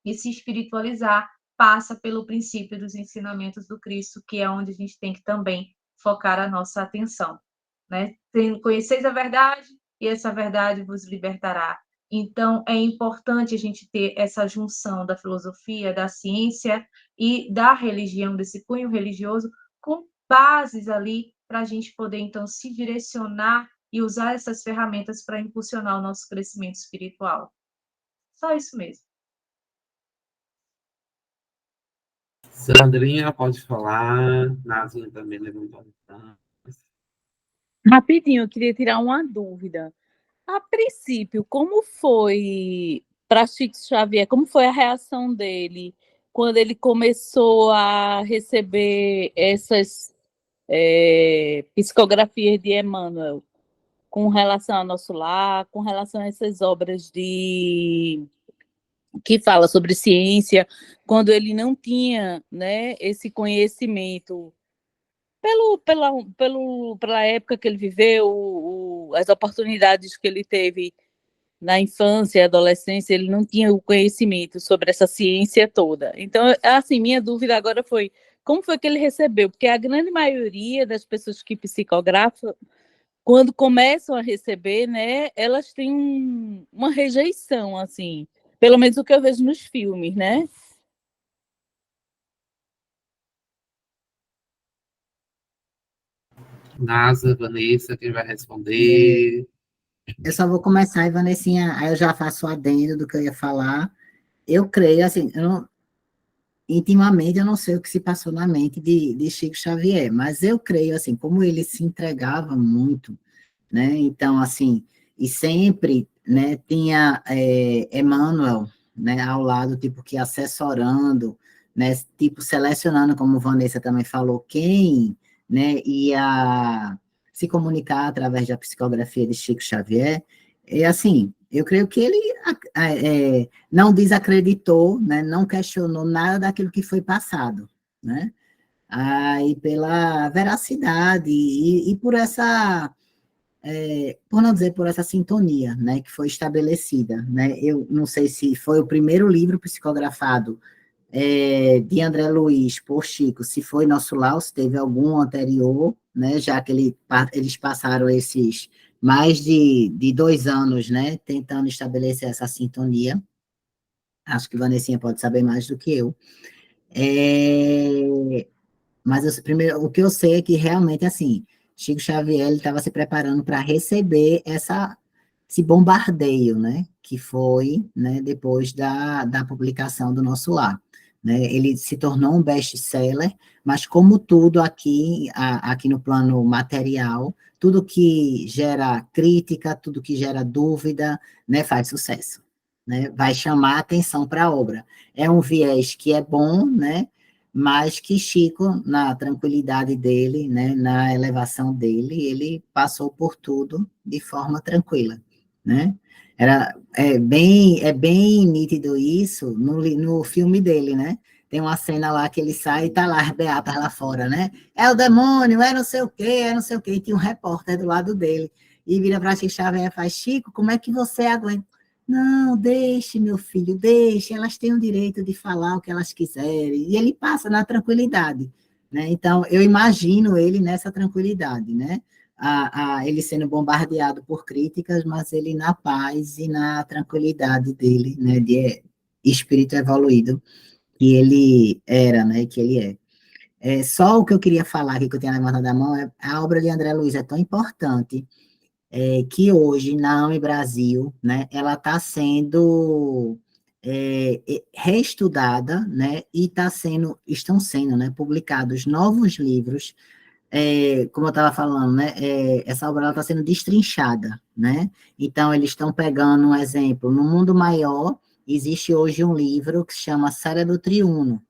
E se espiritualizar passa pelo princípio dos ensinamentos do Cristo, que é onde a gente tem que também focar a nossa atenção. Né? Conheceis a verdade, e essa verdade vos libertará. Então, é importante a gente ter essa junção da filosofia, da ciência e da religião, desse cunho religioso, com bases ali para a gente poder, então, se direcionar e usar essas ferramentas para impulsionar o nosso crescimento espiritual. Só isso mesmo. Sandrinha, pode falar. Nazinha também levantou a mão. Rapidinho, eu queria tirar uma dúvida. A princípio, como foi para Chico Xavier, como foi a reação dele quando ele começou a receber essas psicografias de Emmanuel, com relação ao nosso lar, com relação a essas obras que fala sobre ciência, quando ele não tinha, né, esse conhecimento pela época que ele viveu, as oportunidades que ele teve na infância e adolescência, ele não tinha o conhecimento sobre essa ciência toda. Então, assim, minha dúvida agora foi como foi que ele recebeu? Porque a grande maioria das pessoas que psicografam, quando começam a receber, né, elas têm uma rejeição, assim, pelo menos o que eu vejo nos filmes, né? Nasa, Vanessa, quem vai responder? Eu só vou começar, e Vanessinha, aí eu já faço o adendo do que eu ia falar. Eu creio, assim, intimamente eu não sei o que se passou na mente de Chico Xavier, mas eu creio, assim, como ele se entregava muito, né, então, assim, e sempre, né, tinha Emmanuel, né, ao lado, tipo, que assessorando, né, tipo, selecionando, como Vanessa também falou, quem, né, ia se comunicar através da psicografia de Chico Xavier. E, assim, eu creio que ele não desacreditou, né, não questionou nada daquilo que foi passado, né, aí pela veracidade e por essa por não dizer por essa sintonia, né, que foi estabelecida, né, eu não sei se foi o primeiro livro psicografado de André Luiz por Chico, se foi Nosso Lar, ou se teve algum anterior, né, já que eles passaram esses mais de 2 anos, né, tentando estabelecer essa sintonia. Acho que Vanessinha pode saber mais do que eu. Mas primeiro, o que eu sei é que realmente, assim, Chico Xavier estava se preparando para receber esse bombardeio, né, que foi, né, depois da publicação do Nosso Lar. Né, ele se tornou um best-seller, mas como tudo aqui no plano material, tudo que gera crítica, tudo que gera dúvida, né, faz sucesso. Né, vai chamar atenção para a obra. É um viés que é bom, né, mas que Chico, na tranquilidade dele, né, na elevação dele, ele passou por tudo de forma tranquila, né? É bem nítido isso no filme dele, né? Tem uma cena lá que ele sai e tá lá as beatas lá fora, né? É o demônio, é não sei o quê, é não sei o quê. E tinha um repórter do lado dele. E vira para Chico Xavier e faz, Chico, como é que você aguenta? Não, deixe, meu filho, deixe, elas têm o direito de falar o que elas quiserem, e ele passa na tranquilidade, né? Então, eu imagino ele nessa tranquilidade, né? Ele sendo bombardeado por críticas, mas ele na paz e na tranquilidade dele, né? De espírito evoluído, que ele era, né? Que ele é. Só o que eu queria falar aqui, que eu tinha levantado a mão, a obra de André Luiz é tão importante, que hoje, na AME Brasil, né, ela está sendo reestudada, né, e estão sendo, né, publicados novos livros, como eu estava falando, né, essa obra está sendo destrinchada, né, então eles estão pegando um exemplo, no mundo maior, existe hoje um livro que se chama Cérebro Triuno,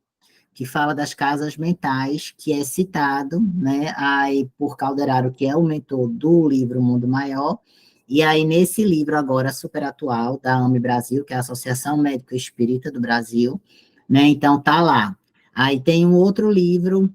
que fala das casas mentais, que é citado, né, aí por Calderaro, que é o mentor do livro Mundo Maior, e aí nesse livro agora super atual da AME Brasil, que é a Associação Médico Espírita do Brasil, né, então tá lá. Aí tem um outro livro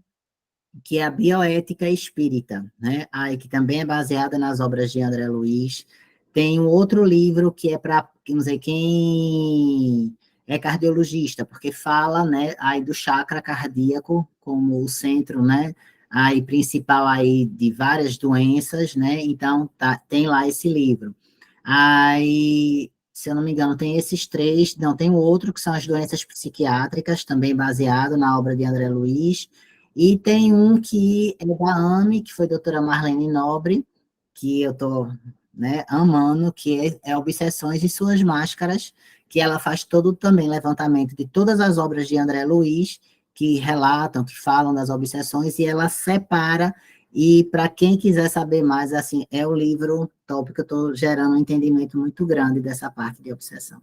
que é a Bioética Espírita, né, aí que também é baseada nas obras de André Luiz. Tem um outro livro que é para, não sei quem é cardiologista, porque fala, né, aí do chakra cardíaco como o centro, né, aí principal aí de várias doenças, né, então tem lá esse livro. Aí, se eu não me engano, tem esses três, não, tem o outro que são as doenças psiquiátricas, também baseado na obra de André Luiz, e tem um que é da AME, que foi a doutora Marlene Nobre, que eu estou, né, amando, que é Obsessões e Suas Máscaras, que ela faz todo também levantamento de todas as obras de André Luiz, que relatam, que falam das obsessões, e ela separa, e para quem quiser saber mais, assim, é o livro top, que eu estou gerando um entendimento muito grande dessa parte de obsessão.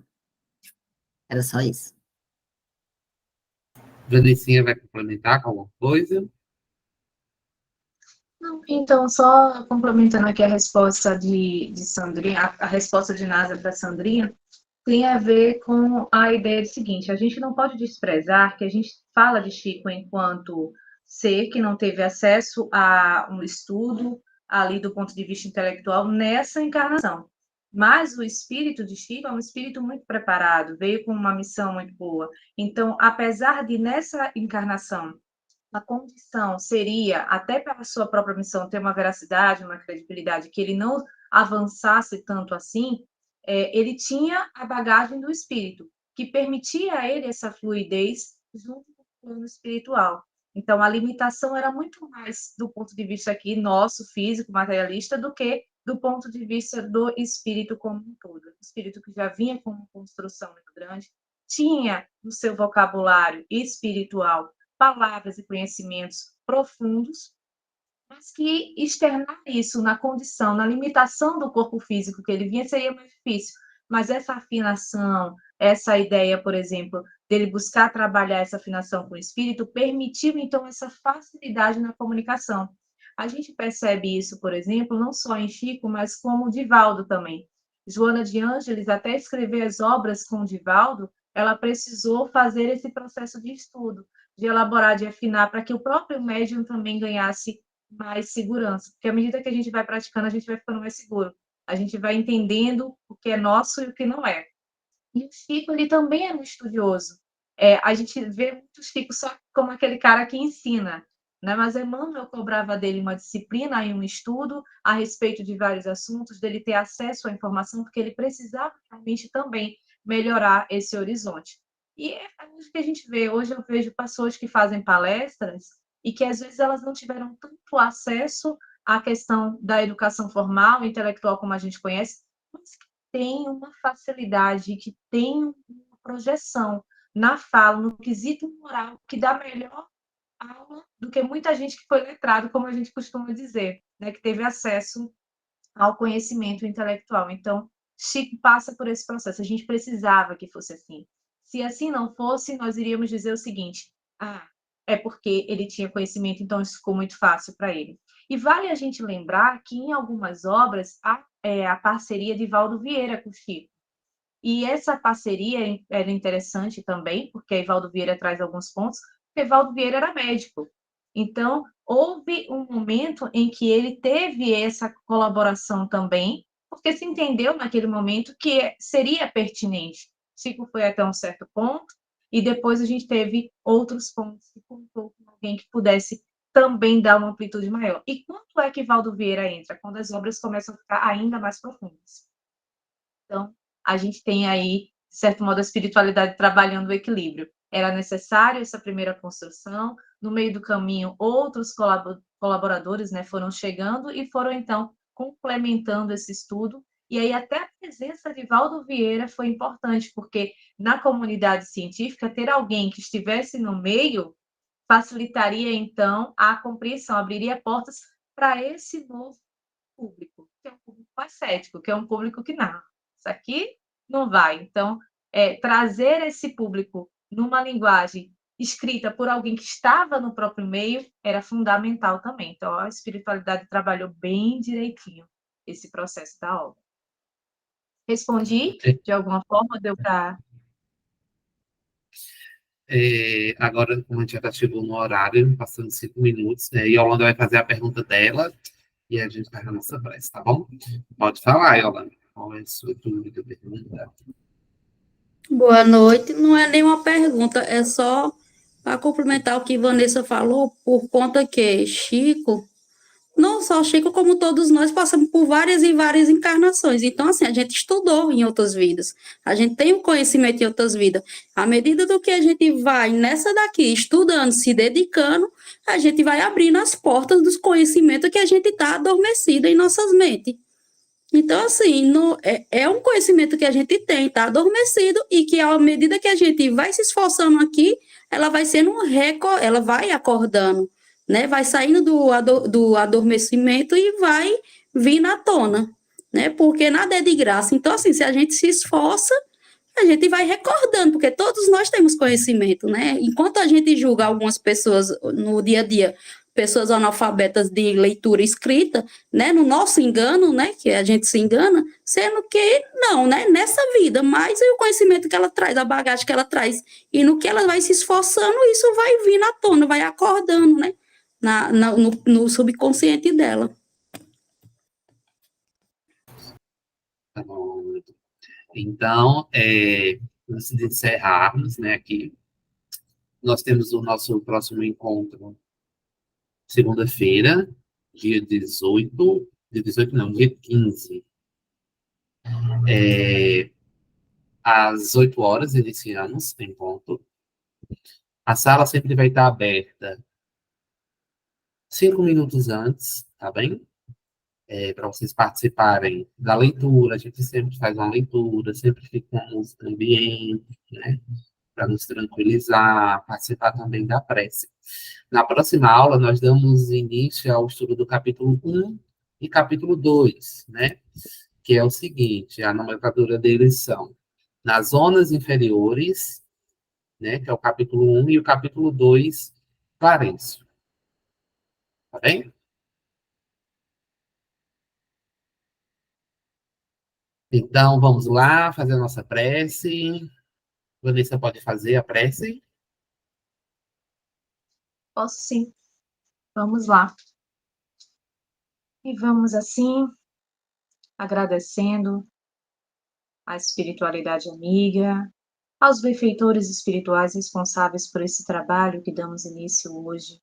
Era só isso. Vanessinha vai complementar com alguma coisa? Não, então, só complementando aqui a resposta de Sandrinha, a resposta de Nasa para Sandrinha, tem a ver com a ideia do seguinte: a gente não pode desprezar que a gente fala de Chico enquanto ser que não teve acesso a um estudo ali do ponto de vista intelectual nessa encarnação. Mas o espírito de Chico é um espírito muito preparado, veio com uma missão muito boa. Então, apesar de nessa encarnação a condição seria, até pela sua própria missão, ter uma veracidade, uma credibilidade, que ele não avançasse tanto assim, ele tinha a bagagem do espírito, que permitia a ele essa fluidez junto com o plano espiritual. Então, a limitação era muito mais do ponto de vista aqui nosso, físico, materialista, do que do ponto de vista do espírito como um todo. O espírito que já vinha com uma construção muito grande, tinha no seu vocabulário espiritual palavras e conhecimentos profundos, mas que externar isso na condição, na limitação do corpo físico que ele vinha seria mais difícil. mas essa afinação, essa ideia, por exemplo, dele buscar trabalhar essa afinação com o espírito, permitiu, então, essa facilidade na comunicação. A gente percebe isso, por exemplo, não só em Chico, mas como o Divaldo também. Joana de Ângeles, até escrever as obras com o Divaldo, ela precisou fazer esse processo de estudo, de elaborar, de afinar, para que o próprio médium também ganhasse mais segurança. Porque à medida que a gente vai praticando, a gente vai ficando mais seguro. A gente vai entendendo o que é nosso e o que não é. E o Chico, ele também era um estudioso. A gente vê muito o Chico só como aquele cara que ensina, né? Mas Emmanuel cobrava dele uma disciplina e um estudo a respeito de vários assuntos, dele ter acesso à informação, porque ele precisava realmente também melhorar esse horizonte. E é isso que a gente vê. Hoje eu vejo pessoas que fazem palestras e que às vezes elas não tiveram tanto acesso à questão da educação formal, intelectual, como a gente conhece, mas que tem uma facilidade, que tem uma projeção na fala, no quesito moral, que dá melhor aula do que muita gente que foi letrado, como a gente costuma dizer, né, que teve acesso ao conhecimento intelectual. Então, Chico passa por esse processo. A gente precisava que fosse assim. Se assim não fosse, nós iríamos dizer o seguinte: é porque ele tinha conhecimento, então isso ficou muito fácil para ele. E vale a gente lembrar que em algumas obras há a parceria de Valdo Vieira com Chico. E essa parceria era interessante também, porque Valdo Vieira traz alguns pontos, porque Valdo Vieira era médico. Então, houve um momento em que ele teve essa colaboração também, porque se entendeu naquele momento que seria pertinente. Chico foi até um certo ponto, e depois a gente teve outros pontos que contou com alguém que pudesse também dar uma amplitude maior. E quanto é que Valdo Vieira entra? Quando as obras começam a ficar ainda mais profundas. Então, a gente tem aí, de certo modo, a espiritualidade trabalhando o equilíbrio. Era necessário essa primeira construção, no meio do caminho, outros colaboradores, né, foram chegando e foram, então, complementando esse estudo. E aí até a presença de Valdo Vieira foi importante, porque na comunidade científica, ter alguém que estivesse no meio facilitaria, então, a compreensão, abriria portas para esse novo público, que é um público mais cético, que é um público que não, isso aqui não vai. Então, trazer esse público numa linguagem escrita por alguém que estava no próprio meio era fundamental também. Então, a espiritualidade trabalhou bem direitinho esse processo da obra. Respondi de alguma forma? Deu para... Agora, como a gente já chegou no horário, passando 5 minutos, né, e a Yolanda vai fazer a pergunta dela e a gente vai na nossa prece, tá bom? Pode falar, Yolanda. Qual é a sua dúvida, pergunta? Boa noite. Não é nenhuma pergunta, é só para complementar o que Vanessa falou, por conta que Chico, não só Chico, como todos nós, passamos por várias e várias encarnações. Então, assim, a gente estudou em outras vidas, a gente tem o conhecimento em outras vidas. À medida do que a gente vai nessa daqui, estudando, se dedicando, a gente vai abrindo as portas dos conhecimentos que a gente está adormecido em nossas mentes. Então, assim, é um conhecimento que a gente tem, está adormecido, e que, à medida que a gente vai se esforçando aqui, ela vai sendo ela vai acordando, né? Vai saindo do adormecimento e vai vir à tona, né? Porque nada é de graça. Então, assim, se a gente se esforça, a gente vai recordando, porque todos nós temos conhecimento, né? Enquanto a gente julga algumas pessoas no dia a dia, pessoas analfabetas de leitura escrita, né, no nosso engano, né, que a gente se engana, sendo que não, né, nessa vida, mas o conhecimento que ela traz, a bagagem que ela traz, e no que ela vai se esforçando, isso vai vir à tona, vai acordando, né, no subconsciente dela. Tá bom. Então, antes de encerrarmos, né, aqui, nós temos o nosso próximo encontro segunda-feira, dia 18, dia 15, às 8 horas, iniciamos em ponto. A sala sempre vai estar aberta 5 minutos antes, tá bem? Para vocês participarem da leitura, a gente sempre faz uma leitura, sempre fica uma música ambiente, né? Para nos tranquilizar, participar também da prece. Na próxima aula, nós damos início ao estudo do capítulo 1 e capítulo 2, né? que é o seguinte, a nomenclatura deles são nas zonas inferiores, né, que é o capítulo 1, e o capítulo 2, Clarencio. Tá bem? Então, vamos lá, fazer a nossa prece. Vanessa pode fazer a prece? Posso sim. Vamos lá. E vamos assim, agradecendo à espiritualidade amiga, aos benfeitores espirituais responsáveis por esse trabalho que damos início hoje.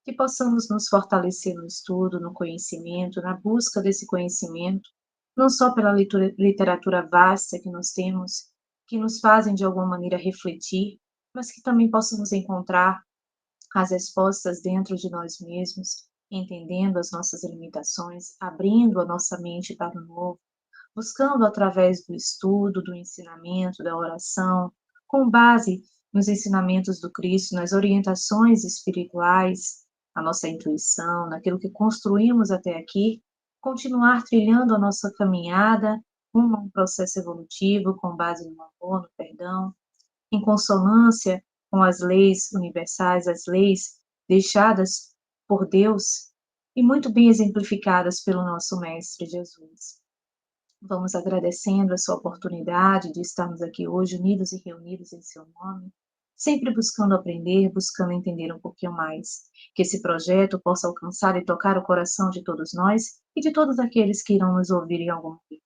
Que possamos nos fortalecer no estudo, no conhecimento, na busca desse conhecimento, não só pela literatura vasta que nós temos, que nos fazem de alguma maneira refletir, mas que também possamos encontrar as respostas dentro de nós mesmos, entendendo as nossas limitações, abrindo a nossa mente para o novo, buscando através do estudo, do ensinamento, da oração, com base nos ensinamentos do Cristo, nas orientações espirituais, a nossa intuição, naquilo que construímos até aqui, continuar trilhando a nossa caminhada rumo a um processo evolutivo com base no amor, no perdão, em consonância com as leis universais, as leis deixadas por Deus e muito bem exemplificadas pelo nosso Mestre Jesus. Vamos agradecendo a sua oportunidade de estarmos aqui hoje unidos e reunidos em seu nome, sempre buscando aprender, buscando entender um pouquinho mais, que esse projeto possa alcançar e tocar o coração de todos nós e de todos aqueles que irão nos ouvir em algum momento.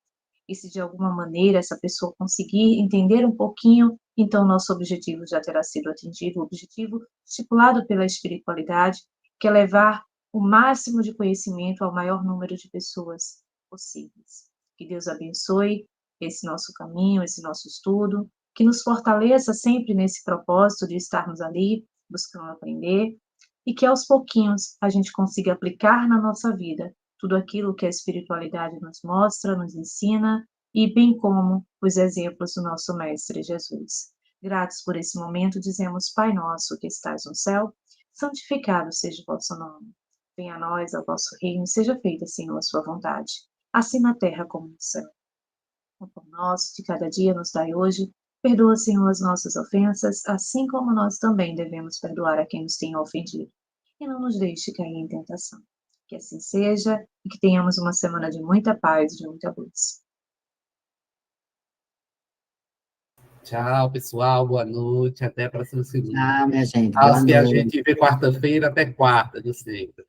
E se de alguma maneira essa pessoa conseguir entender um pouquinho, então nosso objetivo já terá sido atingido, o objetivo estipulado pela espiritualidade, que é levar o máximo de conhecimento ao maior número de pessoas possíveis. Que Deus abençoe esse nosso caminho, esse nosso estudo, que nos fortaleça sempre nesse propósito de estarmos ali, buscando aprender, e que aos pouquinhos a gente consiga aplicar na nossa vida tudo aquilo que a espiritualidade nos mostra, nos ensina, e bem como os exemplos do nosso Mestre Jesus. Gratos por esse momento, dizemos: Pai nosso que estás no céu, santificado seja o vosso nome. Venha a nós o vosso reino, seja feita, Senhor, a sua vontade, assim na terra como no céu. O pão nosso de cada dia nos dai hoje. Perdoa, Senhor, as nossas ofensas, assim como nós também devemos perdoar a quem nos tem ofendido. E não nos deixe cair em tentação. Que assim seja e que tenhamos uma semana de muita paz, de muita luz. Tchau, pessoal. Boa noite. Até a próxima segunda. Ah, minha gente, boa Aos que a noite. gente vê quarta-feira, até quarta, de sempre.